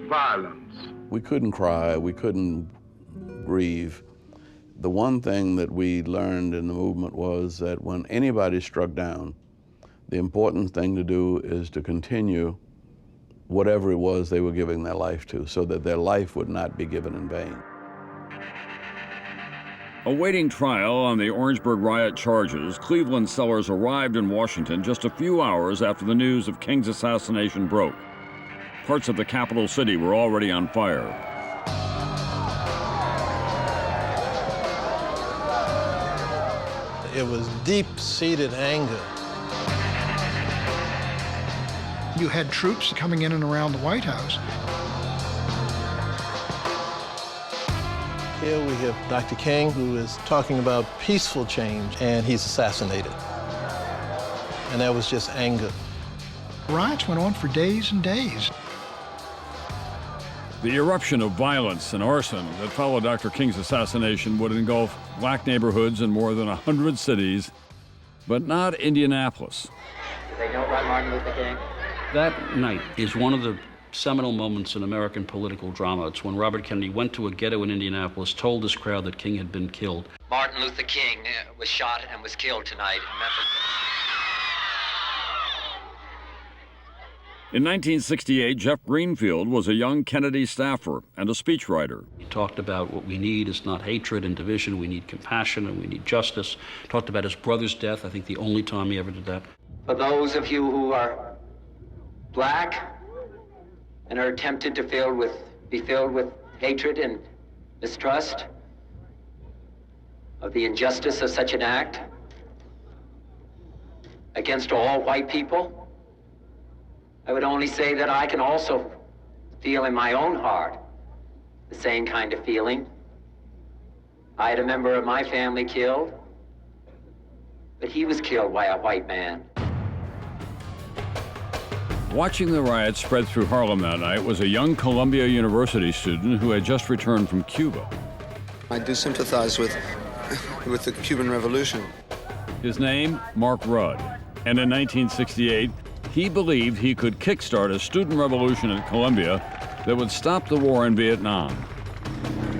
violence. We couldn't cry, we couldn't grieve. The one thing that we learned in the movement was that when anybody struck down, the important thing to do is to continue whatever it was they were giving their life to, so that their life would not be given in vain. Awaiting trial on the Orangeburg riot charges, Cleveland Sellers arrived in Washington just a few hours after the news of King's assassination broke. Parts of the capital city were already on fire. It was deep-seated anger. You had troops coming in and around the White House. Here we have Dr. King, who is talking about peaceful change, and he's assassinated. And that was just anger. Riots went on for days and days. The eruption of violence and arson that followed Dr. King's assassination would engulf black neighborhoods in more than 100 cities, but not Indianapolis. Do they know about Martin Luther King? That night is one of the seminal moments in American political drama. It's when Robert Kennedy went to a ghetto in Indianapolis, told this crowd that King had been killed. Martin Luther King was shot and was killed tonight in Memphis. In 1968, Jeff Greenfield was a young Kennedy staffer and a speechwriter. He talked about what we need is not hatred and division, we need compassion and we need justice. Talked about his brother's death, I think the only time he ever did that. For those of you who are black and are tempted to be filled with hatred and mistrust of the injustice of such an act against all white people, I would only say that I can also feel in my own heart the same kind of feeling. I had a member of my family killed, but he was killed by a white man. Watching the riots spread through Harlem that night was a young Columbia University student who had just returned from Cuba. I do sympathize with the Cuban Revolution. His name, Mark Rudd, and in 1968, he believed he could kickstart a student revolution at Columbia that would stop the war in Vietnam.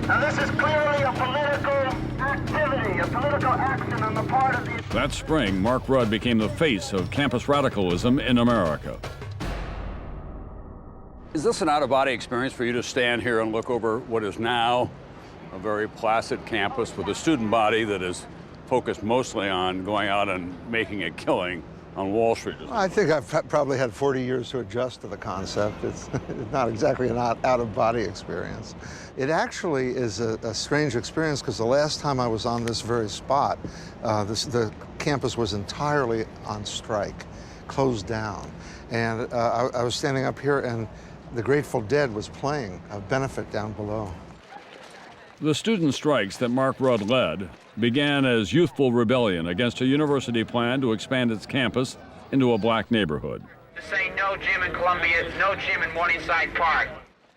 Now this is clearly a political activity, a political action on the part of the... That spring, Mark Rudd became the face of campus radicalism in America. Is this an out-of-body experience for you to stand here and look over what is now a very placid campus with a student body that is focused mostly on going out and making a killing on Wall Street? I think I've probably had 40 years to adjust to the concept. It's not exactly an out-of-body experience. It actually is a strange experience because the last time I was on this very spot, the campus was entirely on strike, closed down. And I was standing up here and the Grateful Dead was playing a benefit down below. The student strikes that Mark Rudd led began as youthful rebellion against a university plan to expand its campus into a black neighborhood. Say no gym in Columbia, no gym in Morningside Park.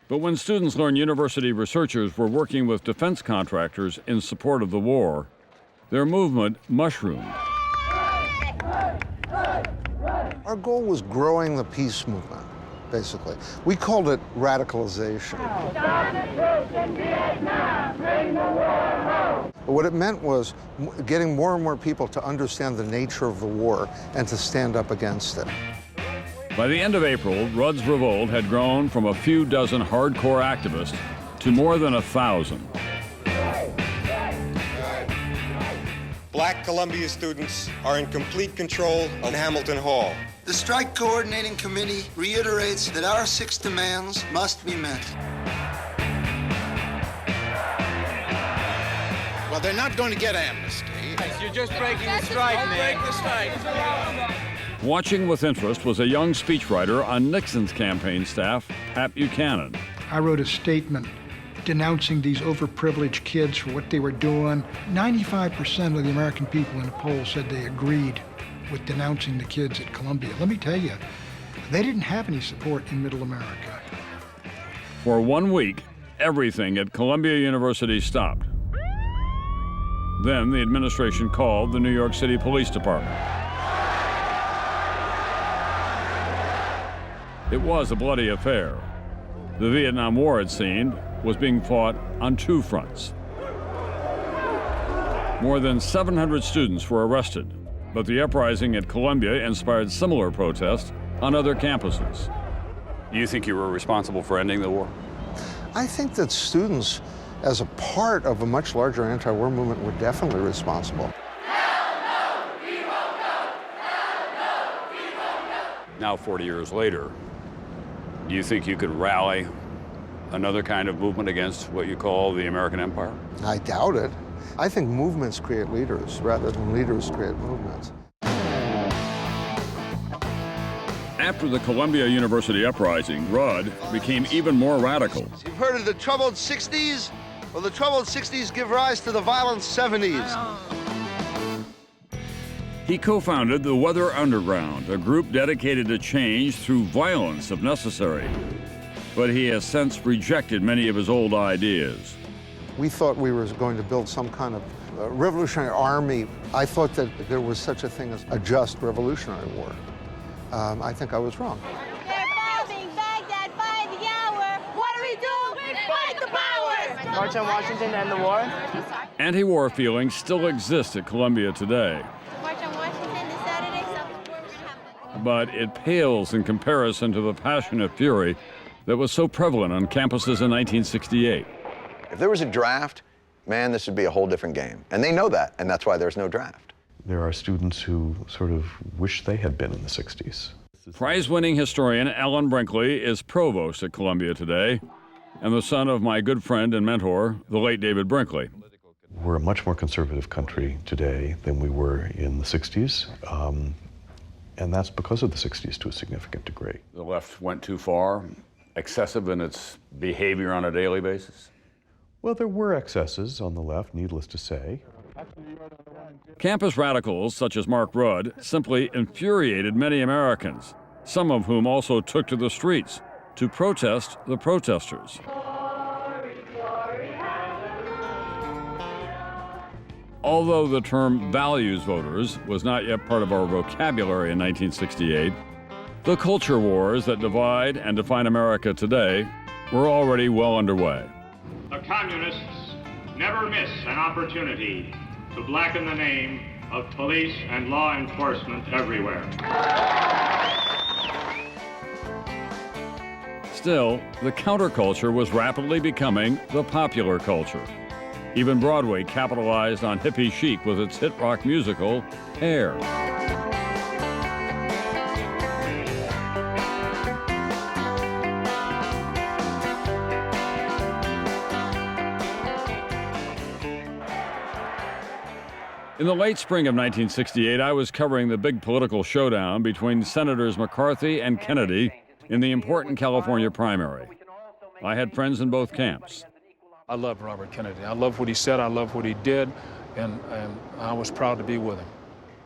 But when students learned university researchers were working with defense contractors in support of the war, their movement mushroomed. Our goal was growing the peace movement, basically. We called it radicalization. But what it meant was getting more and more people to understand the nature of the war and to stand up against it. By the end of April, Rudd's revolt had grown from a few dozen hardcore activists to more than 1,000. Black Columbia students are in complete control of Hamilton Hall. The Strike Coordinating Committee reiterates that our 6 demands must be met. Well, they're not going to get amnesty. You're just breaking the strike, man. Break the strike. Watching with interest was a young speechwriter on Nixon's campaign staff, Pat Buchanan. I wrote a statement denouncing these overprivileged kids for what they were doing. 95% of the American people in the poll said they agreed with denouncing the kids at Columbia. Let me tell you, they didn't have any support in Middle America. For 1 week, everything at Columbia University stopped. Then the administration called the New York City Police Department. It was a bloody affair. The Vietnam War, it seemed, was being fought on 2 fronts. More than 700 students were arrested, but the uprising at Columbia inspired similar protests on other campuses. You think you were responsible for ending the war? I think that students, as a part of a much larger anti-war movement, were definitely responsible. Now, 40 years later, do you think you could rally another kind of movement against what you call the American empire? I doubt it. I think movements create leaders rather than leaders create movements. After the Columbia University uprising, Rudd became even more radical. You've heard of the troubled 60s? Well, the troubled 60s give rise to the violent 70s. He co-founded the Weather Underground, a group dedicated to change through violence if necessary. But he has since rejected many of his old ideas. We thought we were going to build some kind of revolutionary army. I thought that there was such a thing as a just revolutionary war. I think I was wrong. They're bombing Baghdad by the hour. What do we do? We fight the powers! March on Washington and the war? Anti-war feelings still exist at Columbia today. March on Washington this Saturday, so we're gonna have But it pales in comparison to the passionate fury that was so prevalent on campuses in 1968. If there was a draft, man, this would be a whole different game. And they know that, and that's why there's no draft. There are students who sort of wish they had been in the 60s. Prize-winning historian Alan Brinkley is provost at Columbia today, and the son of my good friend and mentor, the late David Brinkley. We're a much more conservative country today than we were in the 60s, and that's because of the 60s to a significant degree. The left went too far, excessive in its behavior on a daily basis? Well, there were excesses on the left, needless to say. Campus radicals, such as Mark Rudd, simply infuriated many Americans, some of whom also took to the streets to protest the protesters. Although the term values voters was not yet part of our vocabulary in 1968, the culture wars that divide and define America today were already well underway. The communists never miss an opportunity to blacken the name of police and law enforcement everywhere. Still, the counterculture was rapidly becoming the popular culture. Even Broadway capitalized on hippie chic with its hit rock musical, Hair. In the late spring of 1968, I was covering the big political showdown between Senators McCarthy and Kennedy in the important California primary. I had friends in both camps. I love Robert Kennedy. I love what he said, I love what he did, and I was proud to be with him.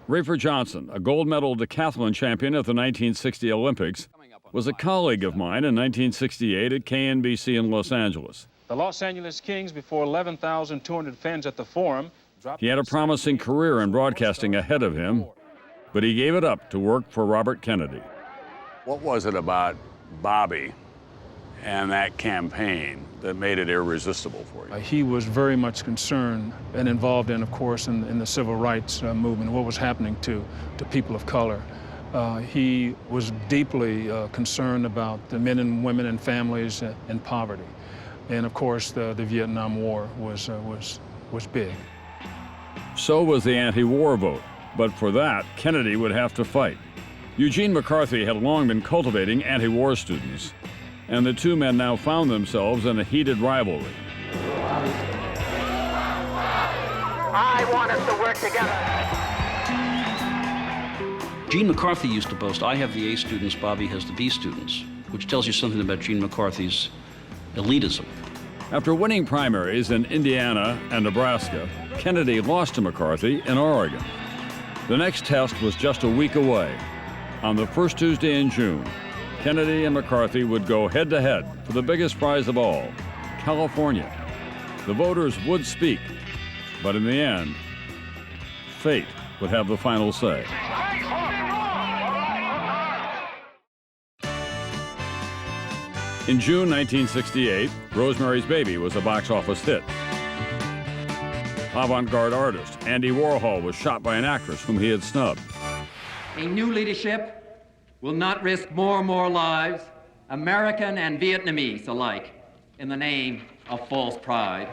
Rafer Johnson, a gold medal decathlon champion at the 1960 Olympics, was a colleague of mine in 1968 at KNBC in Los Angeles. The Los Angeles Kings, before 11,200 fans at the Forum, He had a promising career in broadcasting ahead of him, but he gave it up to work for Robert Kennedy. What was it about Bobby and that campaign that made it irresistible for you? He was very much concerned and involved in, of course, in the civil rights movement, what was happening to people of color. He was deeply concerned about the men and women and families in poverty. And of course, the Vietnam War was big. So was the anti-war vote, but for that, Kennedy would have to fight. Eugene McCarthy had long been cultivating anti-war students, and the two men now found themselves in a heated rivalry. I want us to work together. Gene McCarthy used to boast, I have the A students, Bobby has the B students, which tells you something about Gene McCarthy's elitism. After winning primaries in Indiana and Nebraska, Kennedy lost to McCarthy in Oregon. The next test was just a week away. On the first Tuesday in June, Kennedy and McCarthy would go head-to-head for the biggest prize of all, California. The voters would speak, but in the end, fate would have the final say. In June 1968, Rosemary's Baby was a box office hit. Avant-garde artist Andy Warhol was shot by an actress whom he had snubbed. A new leadership will not risk more and more lives, American and Vietnamese alike, in the name of false pride.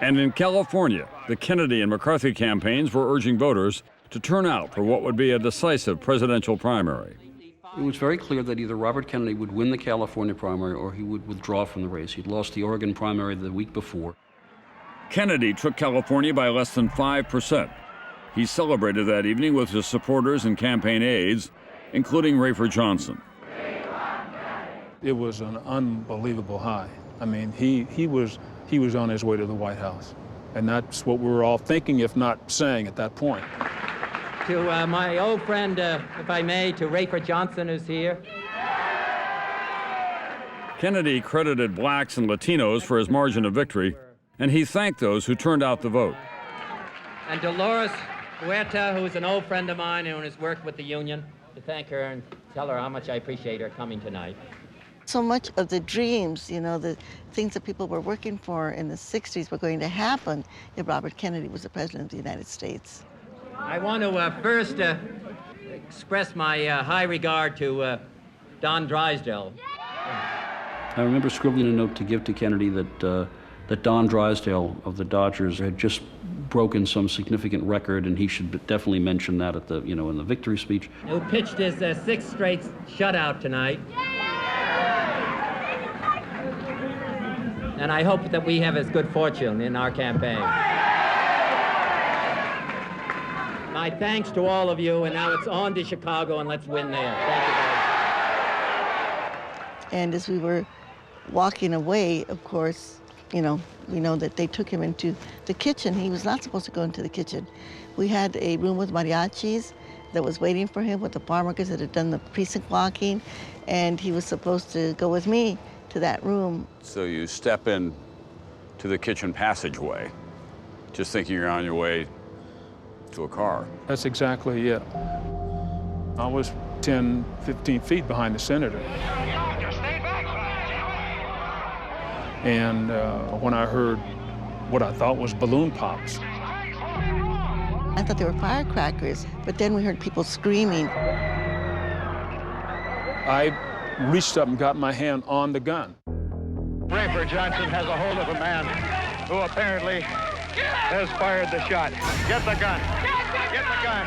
And in California, the Kennedy and McCarthy campaigns were urging voters to turn out for what would be a decisive presidential primary. It was very clear that either Robert Kennedy would win the California primary or he would withdraw from the race. He'd lost the Oregon primary the week before. Kennedy took California by less than 5%. He celebrated that evening with his supporters and campaign aides, including Rafer Johnson. It was an unbelievable high. I mean, he was on his way to the White House. And that's what we were all thinking, if not saying, at that point. To my old friend, if I may, to Rafer Johnson, who's here. Kennedy credited blacks and Latinos for his margin of victory, and he thanked those who turned out the vote. And Dolores Huerta, who's an old friend of mine and has worked with the union, to thank her and tell her how much I appreciate her coming tonight. So much of the dreams, you know, the things that people were working for in the 60s were going to happen if Robert Kennedy was the President of the United States. I want to first express my high regard to Don Drysdale. I remember scribbling a note to give to Kennedy that Don Drysdale of the Dodgers had just broken some significant record, and he should definitely mention that at the, in the victory speech. Who pitched his sixth straight shutout tonight. And I hope that we have as good fortune in our campaign. My thanks to all of you, and now it's on to Chicago, and let's win there. Thank you guys. And as we were walking away, of course, we know that they took him into the kitchen. He was not supposed to go into the kitchen. We had a room with mariachis that was waiting for him with the farm workers that had done the precinct walking, and he was supposed to go with me to that room. So you step in to the kitchen passageway, just thinking you're on your way to a car. That's exactly it. I was 10, 15 feet behind the senator. And when I heard what I thought was balloon pops. I thought they were firecrackers, but then we heard people screaming. I reached up and got my hand on the gun. Rafer Johnson has a hold of a man who apparently has fired the shot. Get the gun. Get the gun.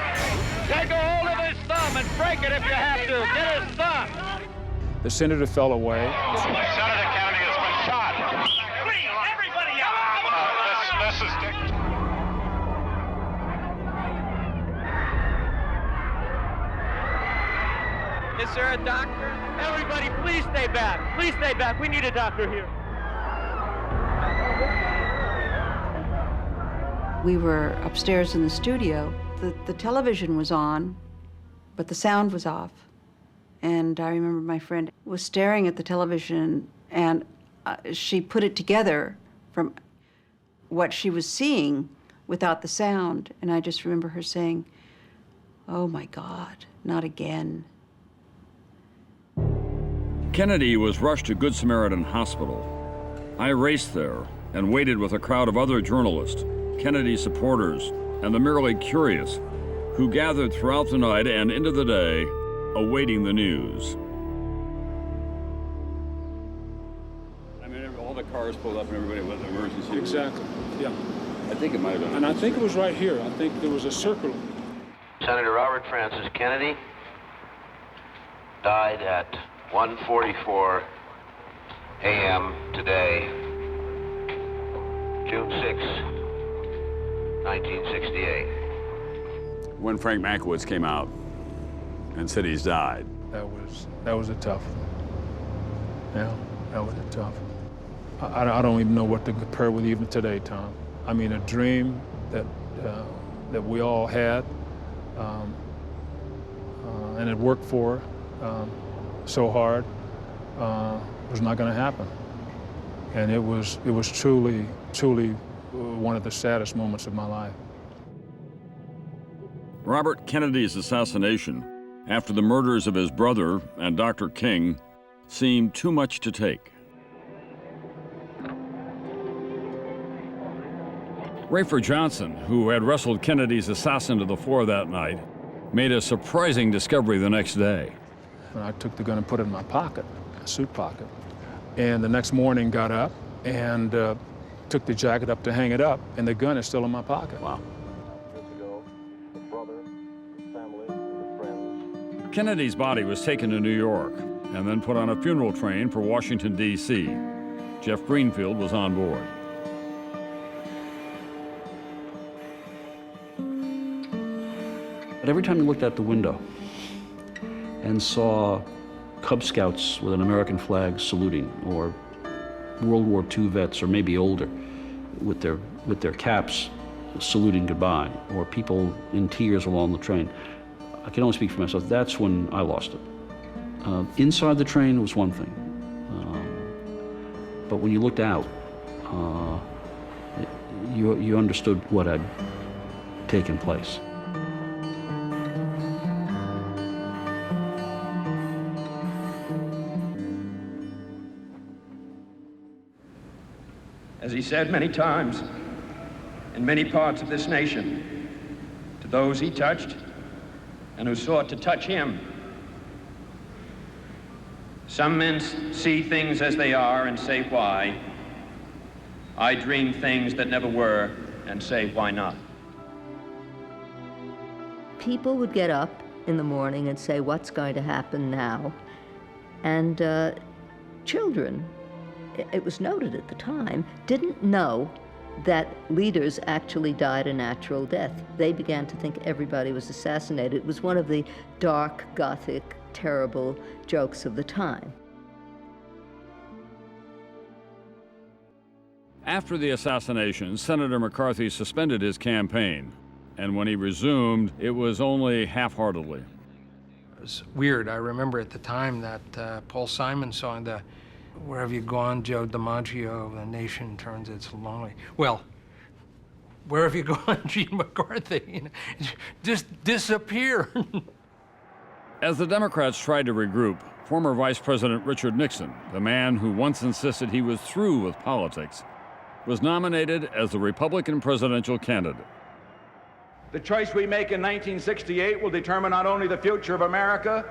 Take a hold of his thumb and break it if you have to. Get his thumb. The senator fell away. Senator Kennedy has been shot. Everybody out. This is Is there a doctor? Everybody, please stay back. Please stay back. We need a doctor here. We were upstairs in the studio. The television was on, but the sound was off. And I remember my friend was staring at the television, and she put it together from what she was seeing without the sound. And I just remember her saying, "Oh my God, not again." Kennedy was rushed to Good Samaritan Hospital. I raced there and waited with a crowd of other journalists, Kennedy supporters, and the merely curious, who gathered throughout the night and into the day, awaiting the news. I mean, all the cars pulled up and everybody went to emergency. Exactly, yeah. I think it might have been. And I think it was right here. I think there was a circle. Senator Robert Francis Kennedy died at 1:44 a.m. today, June 6, 1968. When Frank Mankiewicz came out and said he's died. That was a tough one. Yeah, that was a tough one. I don't even know what to compare with even today, Tom. I mean, a dream that we all had and had worked for so hard was not going to happen. And it was truly one of the saddest moments of my life. Robert Kennedy's assassination, after the murders of his brother and Dr. King, seemed too much to take. Rafer Johnson, who had wrestled Kennedy's assassin to the floor that night, made a surprising discovery the next day. And I took the gun and put it in my pocket, a suit pocket. And the next morning got up and took the jacket up to hang it up, and the gun is still in my pocket. Wow. Kennedy's body was taken to New York and then put on a funeral train for Washington, D.C. Jeff Greenfield was on board. But every time you looked out the window and saw Cub Scouts with an American flag saluting, or World War II vets, or maybe older, with their caps saluting goodbye, or people in tears along the train, I can only speak for myself, that's when I lost it. Inside the train was one thing, but when you looked out, you understood what had taken place. As he said many times in many parts of this nation, to those he touched and who sought to touch him. Some men see things as they are and say why. I dream things that never were and say why not. People would get up in the morning and say, what's going to happen now? And children, it was noted at the time, didn't know that leaders actually died a natural death. They began to think everybody was assassinated. It was one of the dark, gothic, terrible jokes of the time. After the assassination, Senator McCarthy suspended his campaign, and when he resumed, it was only half-heartedly. It was weird. I remember at the time that Paul Simon song, the "Where have you gone, Joe DiMaggio? The nation turns its lonely." Well, where have you gone, Gene McCarthy? You know, just disappear. As the Democrats tried to regroup, former Vice President Richard Nixon, the man who once insisted he was through with politics, was nominated as the Republican presidential candidate. The choice we make in 1968 will determine not only the future of America,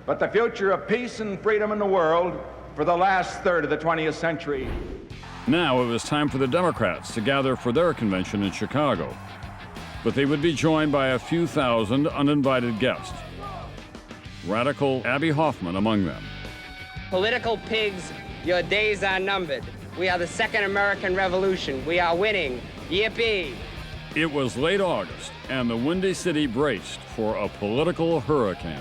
but the future of peace and freedom in the world for the last third of the 20th century. Now it was time for the Democrats to gather for their convention in Chicago. But they would be joined by a few thousand uninvited guests. Radical Abby Hoffman among them. Political pigs, your days are numbered. We are the second American Revolution. We are winning. Yippee! It was late August, and the Windy City braced for a political hurricane.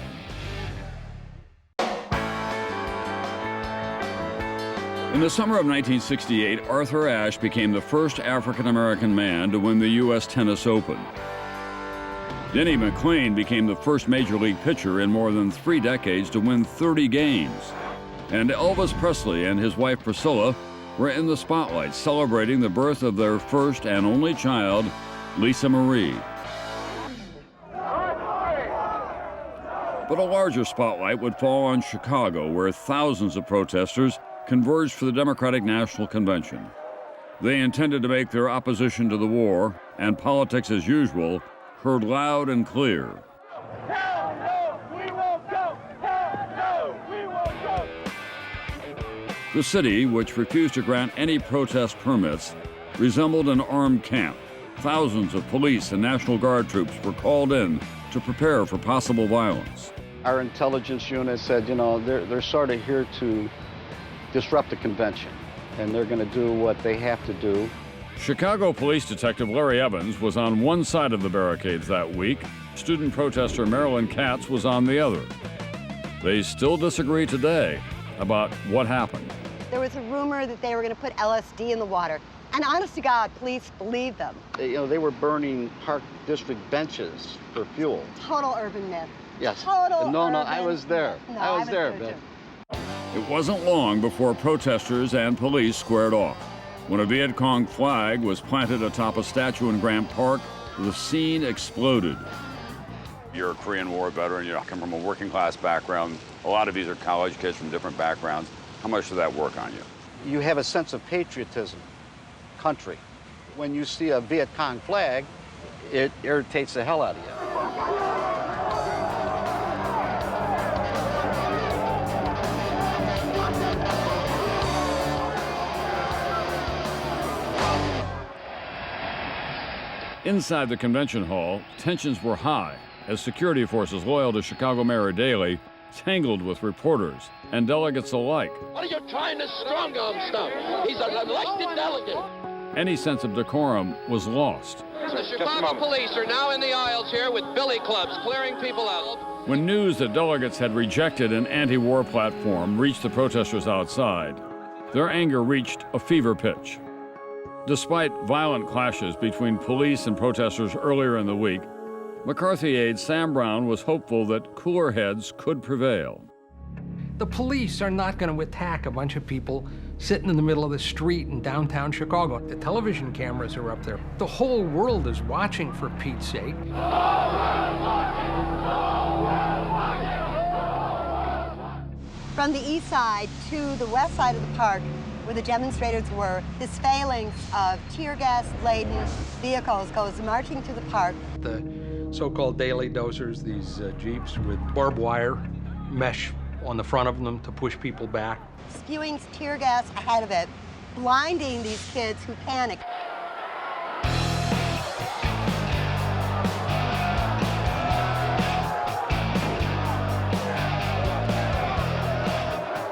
In the summer of 1968, Arthur Ashe became the first African-American man to win the U.S. Tennis Open. Denny McClain became the first Major League pitcher in more than 3 decades to win 30 games. And Elvis Presley and his wife Priscilla were in the spotlight celebrating the birth of their first and only child, Lisa Marie. But a larger spotlight would fall on Chicago, where thousands of protesters converged for the Democratic National Convention. They intended to make their opposition to the war and politics as usual heard loud and clear. Hell no, we won't go! Hell no, we won't go! The city, which refused to grant any protest permits, resembled an armed camp. Thousands of police and National Guard troops were called in to prepare for possible violence. Our intelligence unit said, you know, they're sort of here to disrupt the convention, and they're going to do what they have to do. Chicago Police Detective Larry Evans was on one side of the barricades that week. Student protester Marilyn Katz was on the other. They still disagree today about what happened. There was a rumor that they were going to put LSD in the water. And honest to God, police believe them. You know, they were burning Park District benches for fuel. Total urban myth. Yes. Total No, urban I was there. myth. No, I was there, too. Ben. It wasn't long before protesters and police squared off. When a Viet Cong flag was planted atop a statue in Grant Park, the scene exploded. You're a Korean War veteran, you come from a working class background. A lot of these are college kids from different backgrounds. How much did that work on you? You have a sense of patriotism, country. When you see a Viet Cong flag, it irritates the hell out of you. Inside the convention hall, tensions were high as security forces loyal to Chicago Mayor Daley tangled with reporters and delegates alike. What are you trying to strong-arm stuff? He's an elected delegate. Any sense of decorum was lost. The Chicago police are now in the aisles here with billy clubs clearing people out. When news that delegates had rejected an anti-war platform reached the protesters outside, their anger reached a fever pitch. Despite violent clashes between police and protesters earlier in the week, McCarthy aide Sam Brown was hopeful that cooler heads could prevail. The police are not going to attack a bunch of people sitting in the middle of the street in downtown Chicago. The television cameras are up there. The whole world is watching, for Pete's sake. From the east side to the west side of the park, where the demonstrators were, this phalanx of tear gas-laden vehicles goes marching to the park. The so-called daily dosers, these Jeeps with barbed wire mesh on the front of them to push people back. Spewing tear gas ahead of it, blinding these kids who panic.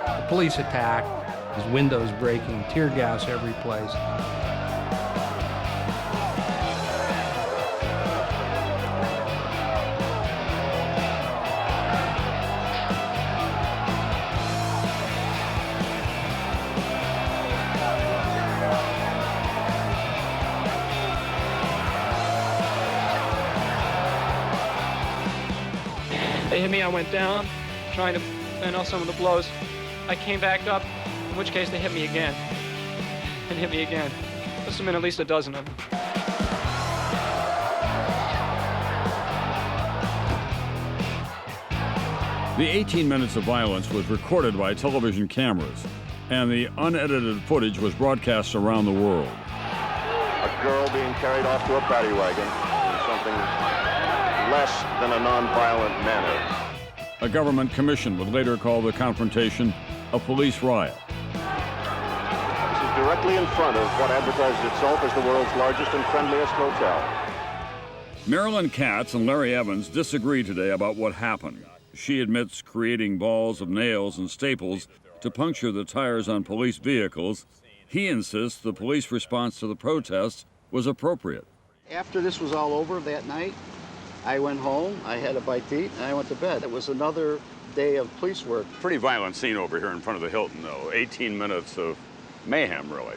The police attack, there's windows breaking, tear gas every place. They hit me, I went down, trying to fend off some of the blows. I came back up, in which case they hit me again, and hit me again. Must have been at least a dozen of them. The 18 minutes of violence was recorded by television cameras, and the unedited footage was broadcast around the world. A girl being carried off to a paddy wagon in something less than a non-violent manner. A government commission would later call the confrontation a police riot. This is directly in front of what advertises itself as the world's largest and friendliest hotel. Marilyn Katz and Larry Evans disagree today about what happened. She admits creating balls of nails and staples to puncture the tires on police vehicles. He insists the police response to the protests was appropriate. After this was all over that night, I went home, I had a bite to eat, and I went to bed. It was another day of police work. Pretty violent scene over here in front of the Hilton, though. 18 minutes of mayhem, really.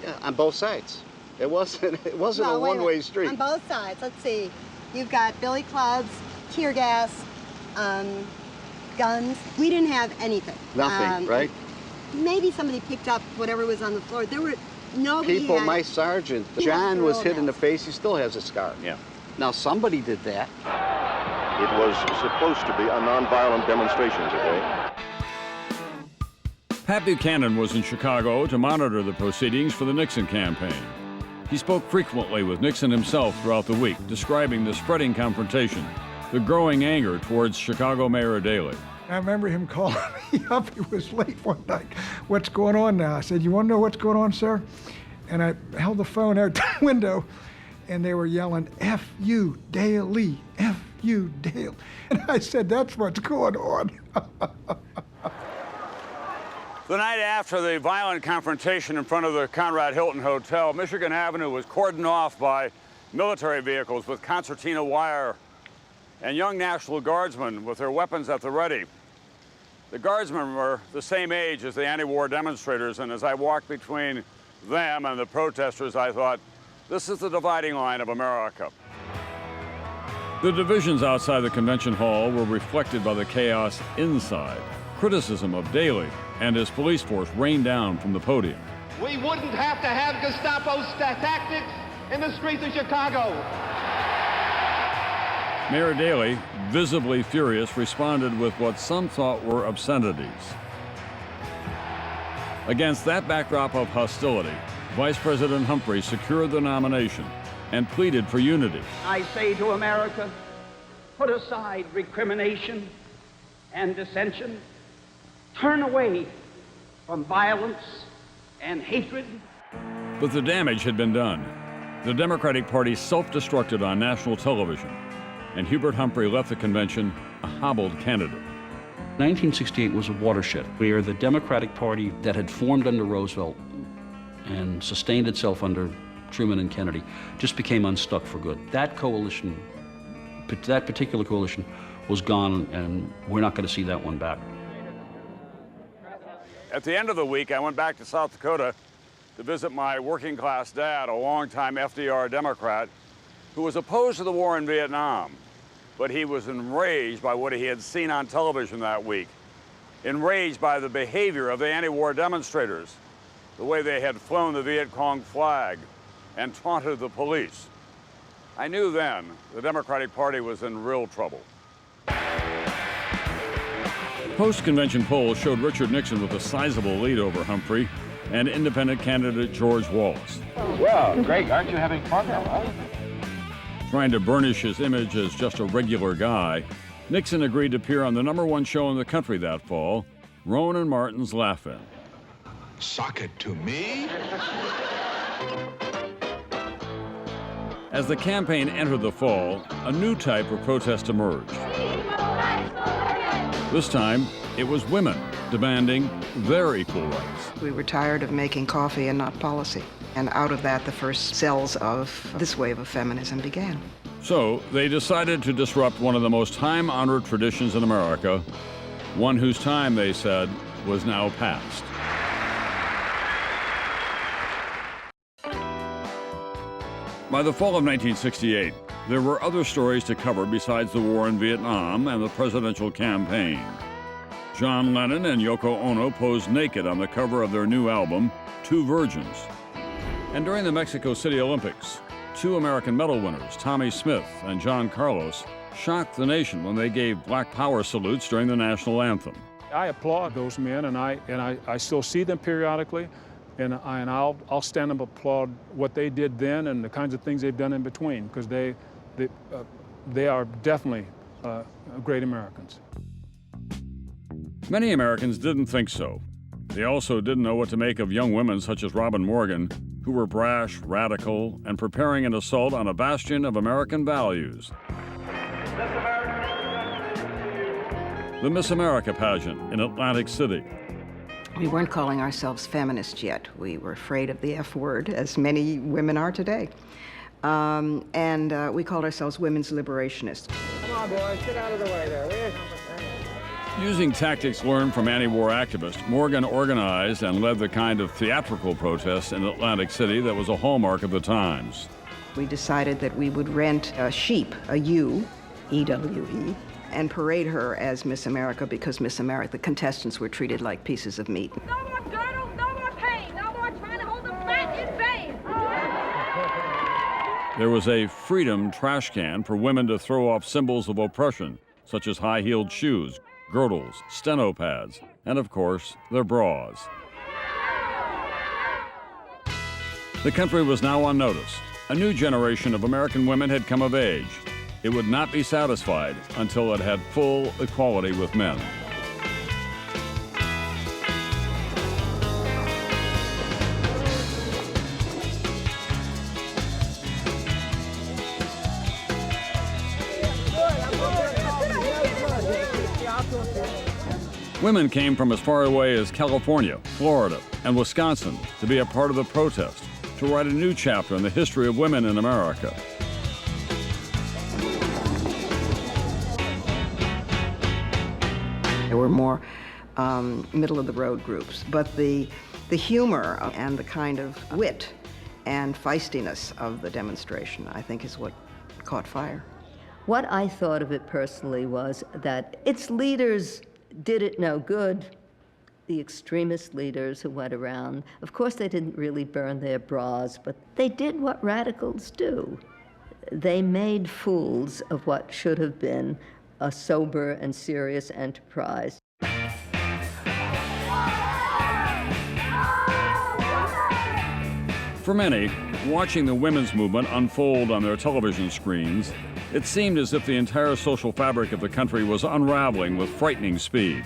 Yeah, on both sides. It wasn't a one-way street. On both sides, let's see. You've got billy clubs, tear gas, guns. We didn't have anything. Nothing, right? Maybe somebody picked up whatever was on the floor. There were nobody. People, had, my sergeant, John was hit in the face. He still has a scar. Yeah. Now somebody did that. It was supposed to be a nonviolent demonstration today. Pat Buchanan was in Chicago to monitor the proceedings for the Nixon campaign. He spoke frequently with Nixon himself throughout the week, describing the spreading confrontation, the growing anger towards Chicago Mayor Daley. I remember him calling me up. He was late one night. What's going on now? I said, you want to know what's going on, sir? And I held the phone out the window, and they were yelling, F you, Daley, F you, Daley. And I said, that's what's going on. The night after the violent confrontation in front of the Conrad Hilton Hotel, Michigan Avenue was cordoned off by military vehicles with concertina wire and young National Guardsmen with their weapons at the ready. The Guardsmen were the same age as the anti-war demonstrators, and as I walked between them and the protesters, I thought, this is the dividing line of America. The divisions outside the convention hall were reflected by the chaos inside. Criticism of Daley and his police force rained down from the podium. We wouldn't have to have Gestapo tactics in the streets of Chicago. Mayor Daley, visibly furious, responded with what some thought were obscenities. Against that backdrop of hostility, Vice President Humphrey secured the nomination and pleaded for unity. I say to America, put aside recrimination and dissension. Turn away from violence and hatred. But the damage had been done. The Democratic Party self-destructed on national television, and Hubert Humphrey left the convention a hobbled candidate. 1968 was a watershed where the Democratic Party that had formed under Roosevelt and sustained itself under Truman and Kennedy just became unstuck for good. That coalition, that particular coalition, was gone, and we're not going to see that one back. At the end of the week, I went back to South Dakota to visit my working class dad, a longtime FDR Democrat, who was opposed to the war in Vietnam, but he was enraged by what he had seen on television that week, enraged by the behavior of the anti-war demonstrators, the way they had flown the Viet Cong flag and taunted the police. I knew then the Democratic Party was in real trouble. Post-convention polls showed Richard Nixon with a sizable lead over Humphrey and independent candidate George Wallace. Well, Greg, aren't you having fun now, huh? Trying to burnish his image as just a regular guy, Nixon agreed to appear on the #1 show in the country that fall, Rowan and Martin's Laugh-In. Sock it to me? As the campaign entered the fall, a new type of protest emerged. This time, it was women demanding their equal rights. We were tired of making coffee and not policy. And out of that, the first cells of this wave of feminism began. So they decided to disrupt one of the most time-honored traditions in America, one whose time, they said, was now past. By the fall of 1968, there were other stories to cover besides the war in Vietnam and the presidential campaign. John Lennon and Yoko Ono posed naked on the cover of their new album, Two Virgins. And during the Mexico City Olympics, 2 American medal winners, Tommy Smith and John Carlos, shocked the nation when they gave Black Power salutes during the national anthem. I applaud those men, and I still see them periodically, and I'll stand up and applaud what they did then and the kinds of things they've done in between, because they are definitely great Americans. Many Americans didn't think so. They also didn't know what to make of young women such as Robin Morgan, who were brash, radical, and preparing an assault on a bastion of American values. The Miss America pageant in Atlantic City. We weren't calling ourselves feminists yet. We were afraid of the F word, as many women are today. We called ourselves women's liberationists. Come on, boys, get out of the way there, will you? Using tactics learned from anti-war activists, Morgan organized and led the kind of theatrical protest in Atlantic City that was a hallmark of the times. We decided that we would rent a sheep, a ewe, E-W-E, and parade her as Miss America because Miss America, the contestants were treated like pieces of meat. No more girdles, no more pain, no more trying to hold them flat in vain. There was a freedom trash can for women to throw off symbols of oppression, such as high-heeled shoes, girdles, steno pads, and of course, their bras. The country was now on notice. A new generation of American women had come of age. It would not be satisfied until it had full equality with men. Women came from as far away as California, Florida, and Wisconsin to be a part of the protest, to write a new chapter in the history of women in America. There were more middle-of-the-road groups, but the humor and the kind of wit and feistiness of the demonstration, I think, is what caught fire. What I thought of it personally was that its leaders did it no good. The extremist leaders who went around, of course they didn't really burn their bras, but they did what radicals do. They made fools of what should have been a sober and serious enterprise. For many, watching the women's movement unfold on their television screens, it seemed as if the entire social fabric of the country was unraveling with frightening speed.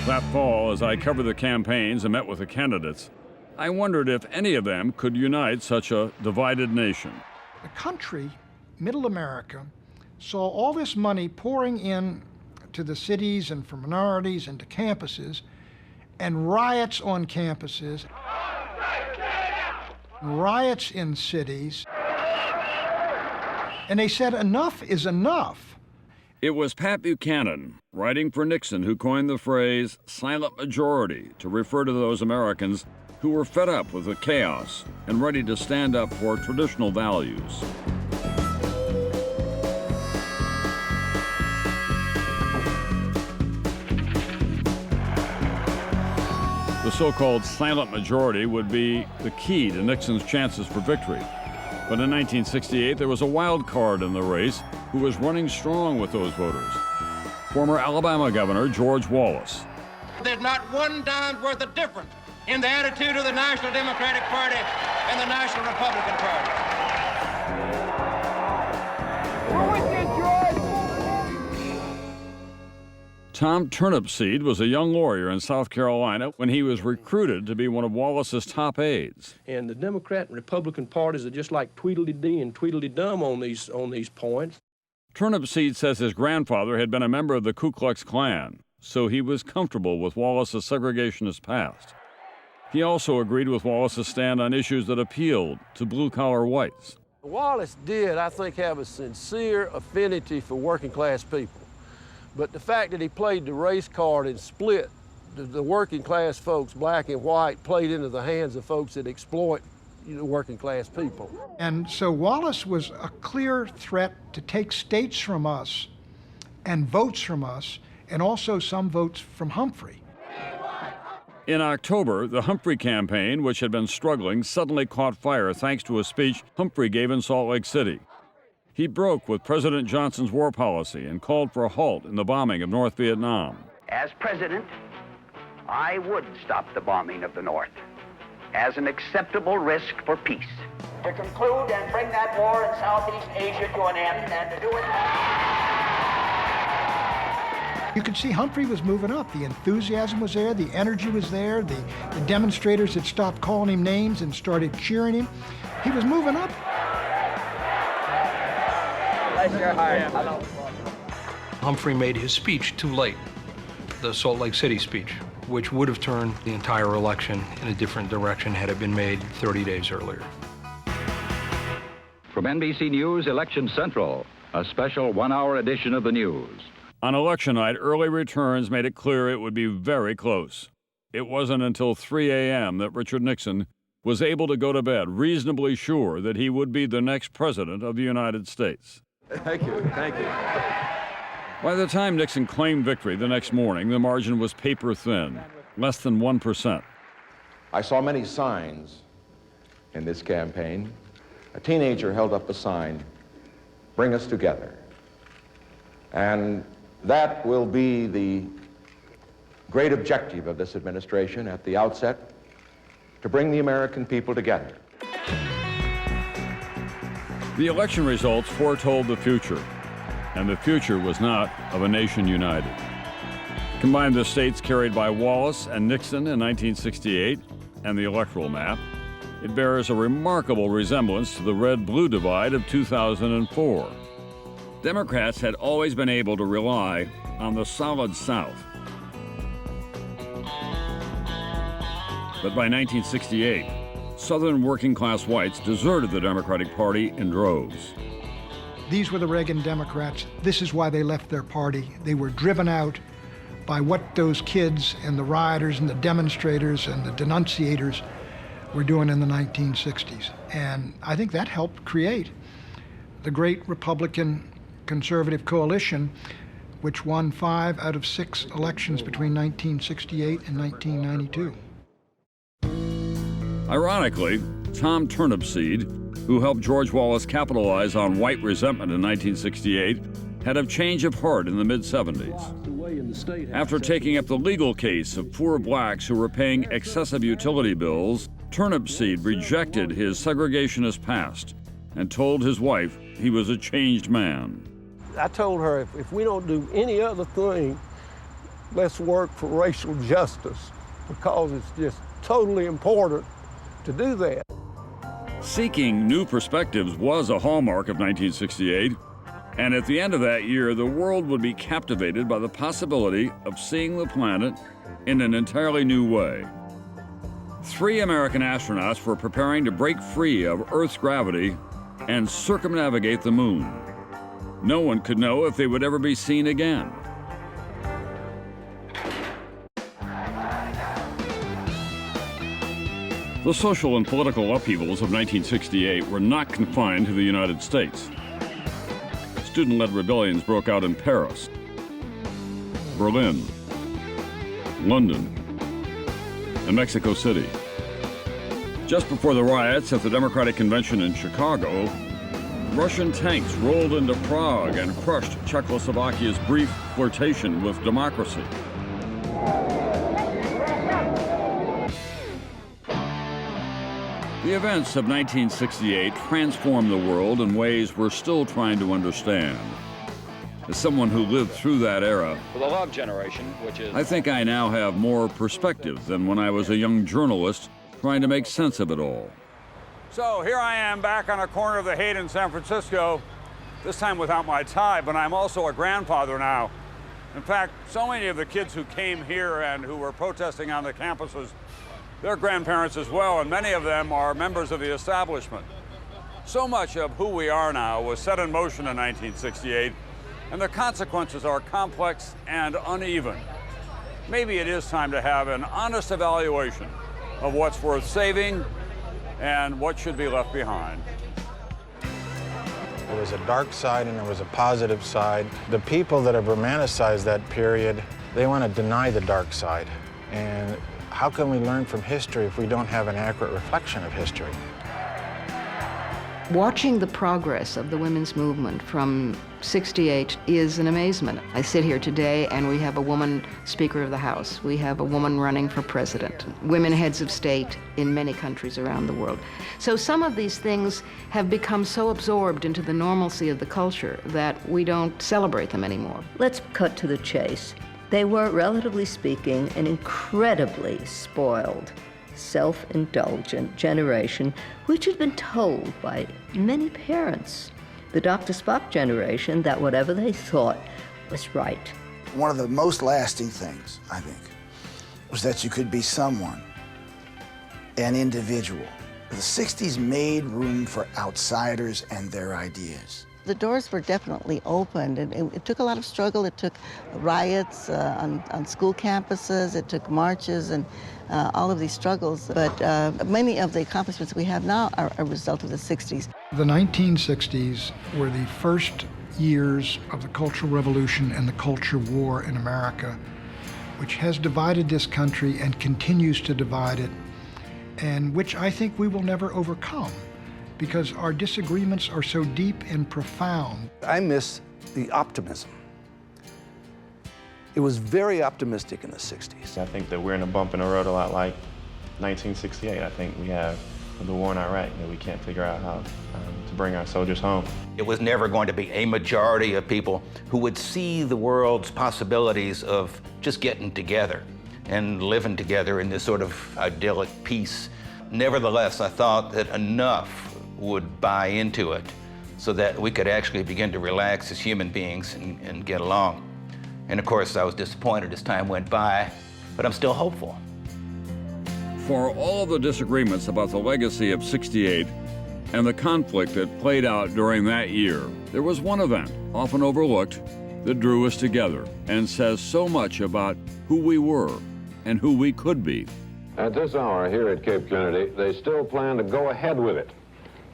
That fall, as I covered the campaigns and met with the candidates, I wondered if any of them could unite such a divided nation. The country, middle America, saw all this money pouring in to the cities and for minorities and to campuses, and riots on campuses, riots in cities, and they said enough is enough. It was Pat Buchanan, writing for Nixon, who coined the phrase silent majority to refer to those Americans who were fed up with the chaos and ready to stand up for traditional values. The so-called silent majority would be the key to Nixon's chances for victory. But in 1968, there was a wild card in the race who was running strong with those voters. Former Alabama Governor George Wallace. There's not one dime's worth of difference in the attitude of the National Democratic Party and the National Republican Party. We're with you, George! Tom Turnipseed was a young lawyer in South Carolina when he was recruited to be one of Wallace's top aides. And the Democrat and Republican parties are just like Tweedledee and Tweedledum on these points. Turnipseed says his grandfather had been a member of the Ku Klux Klan, so he was comfortable with Wallace's segregationist past. He also agreed with Wallace's stand on issues that appealed to blue-collar whites. Wallace did, I think, have a sincere affinity for working-class people. But the fact that he played the race card and split the working-class folks, black and white, played into the hands of folks that exploit working-class people. And so Wallace was a clear threat to take states from us and votes from us, and also some votes from Humphrey. In October, the Humphrey campaign, which had been struggling, suddenly caught fire thanks to a speech Humphrey gave in Salt Lake City. He broke with President Johnson's war policy and called for a halt in the bombing of North Vietnam. As president, I would stop the bombing of the North as an acceptable risk for peace. To conclude and bring that war in Southeast Asia to an end, and to do it. You could see Humphrey was moving up. The enthusiasm was there, the energy was there, the demonstrators had stopped calling him names and started cheering him. He was moving up. Humphrey made his speech too late, the Salt Lake City speech, which would have turned the entire election in a different direction had it been made 30 days earlier. From NBC News Election Central, a special one-hour edition of the news. On election night, early returns made it clear it would be very close. It wasn't until 3 a.m. that Richard Nixon was able to go to bed reasonably sure that he would be the next president of the United States. Thank you, thank you. By the time Nixon claimed victory the next morning, the margin was paper thin, less than 1%. I saw many signs in this campaign. A teenager held up a sign, "Bring us together." And that will be the great objective of this administration at the outset, to bring the American people together. The election results foretold the future, and the future was not of a nation united. Combine the states carried by Wallace and Nixon in 1968 and the electoral map, it bears a remarkable resemblance to the red-blue divide of 2004. Democrats had always been able to rely on the solid South. But by 1968, Southern working-class whites deserted the Democratic Party in droves. These were the Reagan Democrats. This is why they left their party. They were driven out by what those kids and the rioters and the demonstrators and the denunciators were doing in the 1960s. And I think that helped create the great Republican conservative coalition, which won 5 out of 6 elections between 1968 and 1992. Ironically, Tom Turnipseed, who helped George Wallace capitalize on white resentment in 1968, had a change of heart in the mid-70s. After taking up the legal case of poor blacks who were paying excessive utility bills, Turnipseed rejected his segregationist past and told his wife he was a changed man. I told her, if we don't do any other thing, let's work for racial justice, because it's just totally important to do that. Seeking new perspectives was a hallmark of 1968, and at the end of that year, the world would be captivated by the possibility of seeing the planet in an entirely new way. 3 American astronauts were preparing to break free of Earth's gravity and circumnavigate the moon. No one could know if they would ever be seen again. The social and political upheavals of 1968 were not confined to the United States. Student-led rebellions broke out in Paris, Berlin, London, and Mexico City. Just before the riots at the Democratic Convention in Chicago, Russian tanks rolled into Prague and crushed Czechoslovakia's brief flirtation with democracy. The events of 1968 transformed the world in ways we're still trying to understand. As someone who lived through that era, For the love generation, which is... I think I now have more perspective than when I was a young journalist trying to make sense of it all. So here I am back on a corner of the Haight in San Francisco, this time without my tie, but I'm also a grandfather now. In fact, so many of the kids who came here and who were protesting on the campuses, they're grandparents as well, and many of them are members of the establishment. So much of who we are now was set in motion in 1968, and the consequences are complex and uneven. Maybe it is time to have an honest evaluation of what's worth saving and what should be left behind. There was a dark side and there was a positive side. The people that have romanticized that period, they want to deny the dark side. And how can we learn from history if we don't have an accurate reflection of history? Watching the progress of the women's movement from '68 is an amazement. I sit here today and we have a woman Speaker of the House. We have a woman running for president, women heads of state in many countries around the world. So some of these things have become so absorbed into the normalcy of the culture that we don't celebrate them anymore. Let's cut to the chase. They were, relatively speaking, an incredibly spoiled, self-indulgent generation, which had been told by many parents, the Dr. Spock generation, that whatever they thought was right. One of the most lasting things, I think, was that you could be someone, an individual. The 60s made room for outsiders and their ideas. The doors were definitely opened, and it took a lot of struggle. It took riots on school campuses, it took marches and all of these struggles, but many of the accomplishments we have now are a result of the 60s. The 1960s were the first years of the Cultural Revolution and the culture war in America, which has divided this country and continues to divide it, and which I think we will never overcome, because our disagreements are so deep and profound. I miss the optimism. It was very optimistic in the 60s. I think that we're in a bump in the road a lot like 1968. I think we have the war in Iraq that we can't figure out how to bring our soldiers home. It was never going to be a majority of people who would see the world's possibilities of just getting together and living together in this sort of idyllic peace. Nevertheless, I thought that enough would buy into it so that we could actually begin to relax as human beings and get along. And of course, I was disappointed as time went by, but I'm still hopeful. For all the disagreements about the legacy of '68 and the conflict that played out during that year, there was one event, often overlooked, that drew us together and says so much about who we were and who we could be. At this hour here at Cape Kennedy, they still plan to go ahead with it,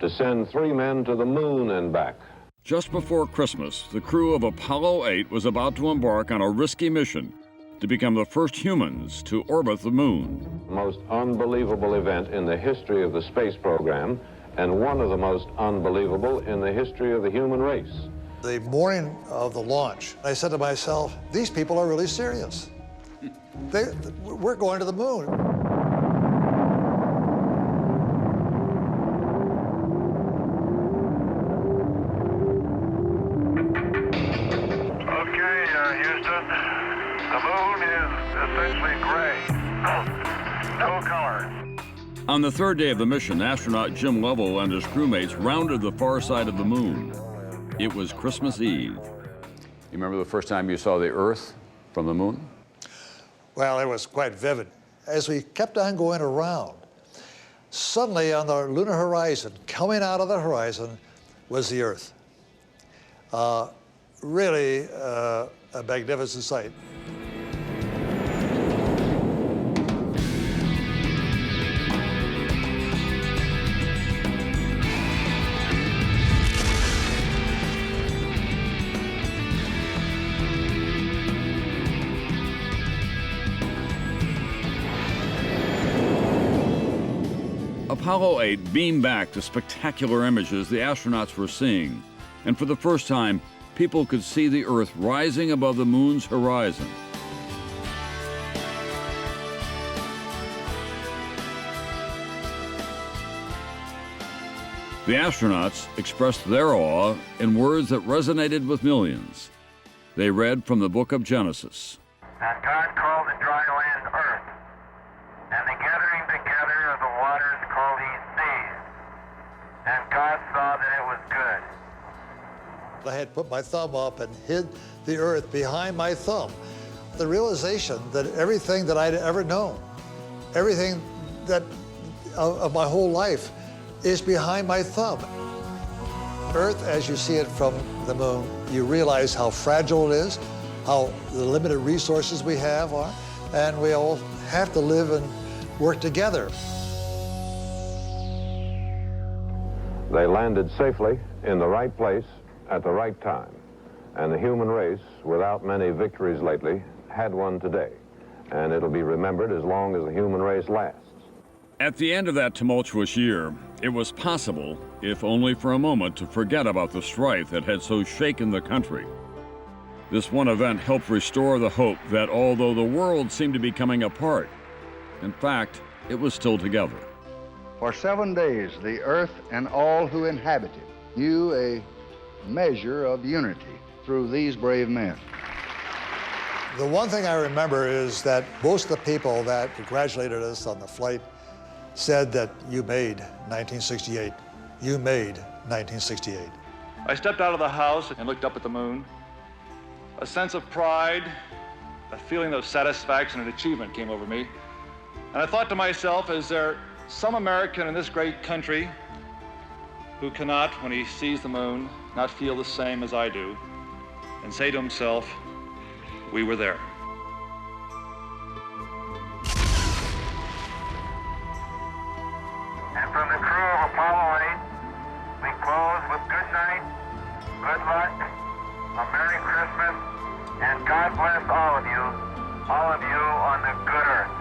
to send 3 men to the moon and back. Just before Christmas, the crew of Apollo 8 was about to embark on a risky mission to become the first humans to orbit the moon. Most unbelievable event in the history of the space program, and one of the most unbelievable in the history of the human race. The morning of the launch, I said to myself, these people are really serious. We're going to the moon. On the third day of the mission, astronaut Jim Lovell and his crewmates rounded the far side of the moon. It was Christmas Eve. You remember the first time you saw the Earth from the moon? Well, it was quite vivid. As we kept on going around, suddenly on the lunar horizon, coming out of the horizon, was the Earth. Really a magnificent sight. Apollo 8 beamed back the spectacular images the astronauts were seeing, and for the first time, people could see the Earth rising above the moon's horizon. The astronauts expressed their awe in words that resonated with millions. They read from the book of Genesis. And God called the dry land earth, and the gathering together of the waters called he seas. And God saw that it was good. I had put my thumb up and hid the earth behind my thumb. The realization that everything that I'd ever known, everything that of my whole life is behind my thumb. Earth, as you see it from the moon, you realize how fragile it is, how the limited resources we have are, and we all have to live and work together. They landed safely in the right place at the right time. And the human race, without many victories lately, had one today. And it'll be remembered as long as the human race lasts. At the end of that tumultuous year, it was possible, if only for a moment, to forget about the strife that had so shaken the country. This one event helped restore the hope that although the world seemed to be coming apart, in fact, it was still together. For 7 days, the earth and all who inhabit it knew a measure of unity through these brave men. The one thing I remember is that most of the people that congratulated us on the flight said that you made 1968. You made 1968. I stepped out of the house and looked up at the moon. A sense of pride, a feeling of satisfaction and achievement came over me. And I thought to myself, is there some American in this great country who cannot, when he sees the moon, not feel the same as I do, and say to himself, we were there. And from the crew of Apollo 8, we close with good night, good luck, a Merry Christmas, and God bless all of you on the good earth.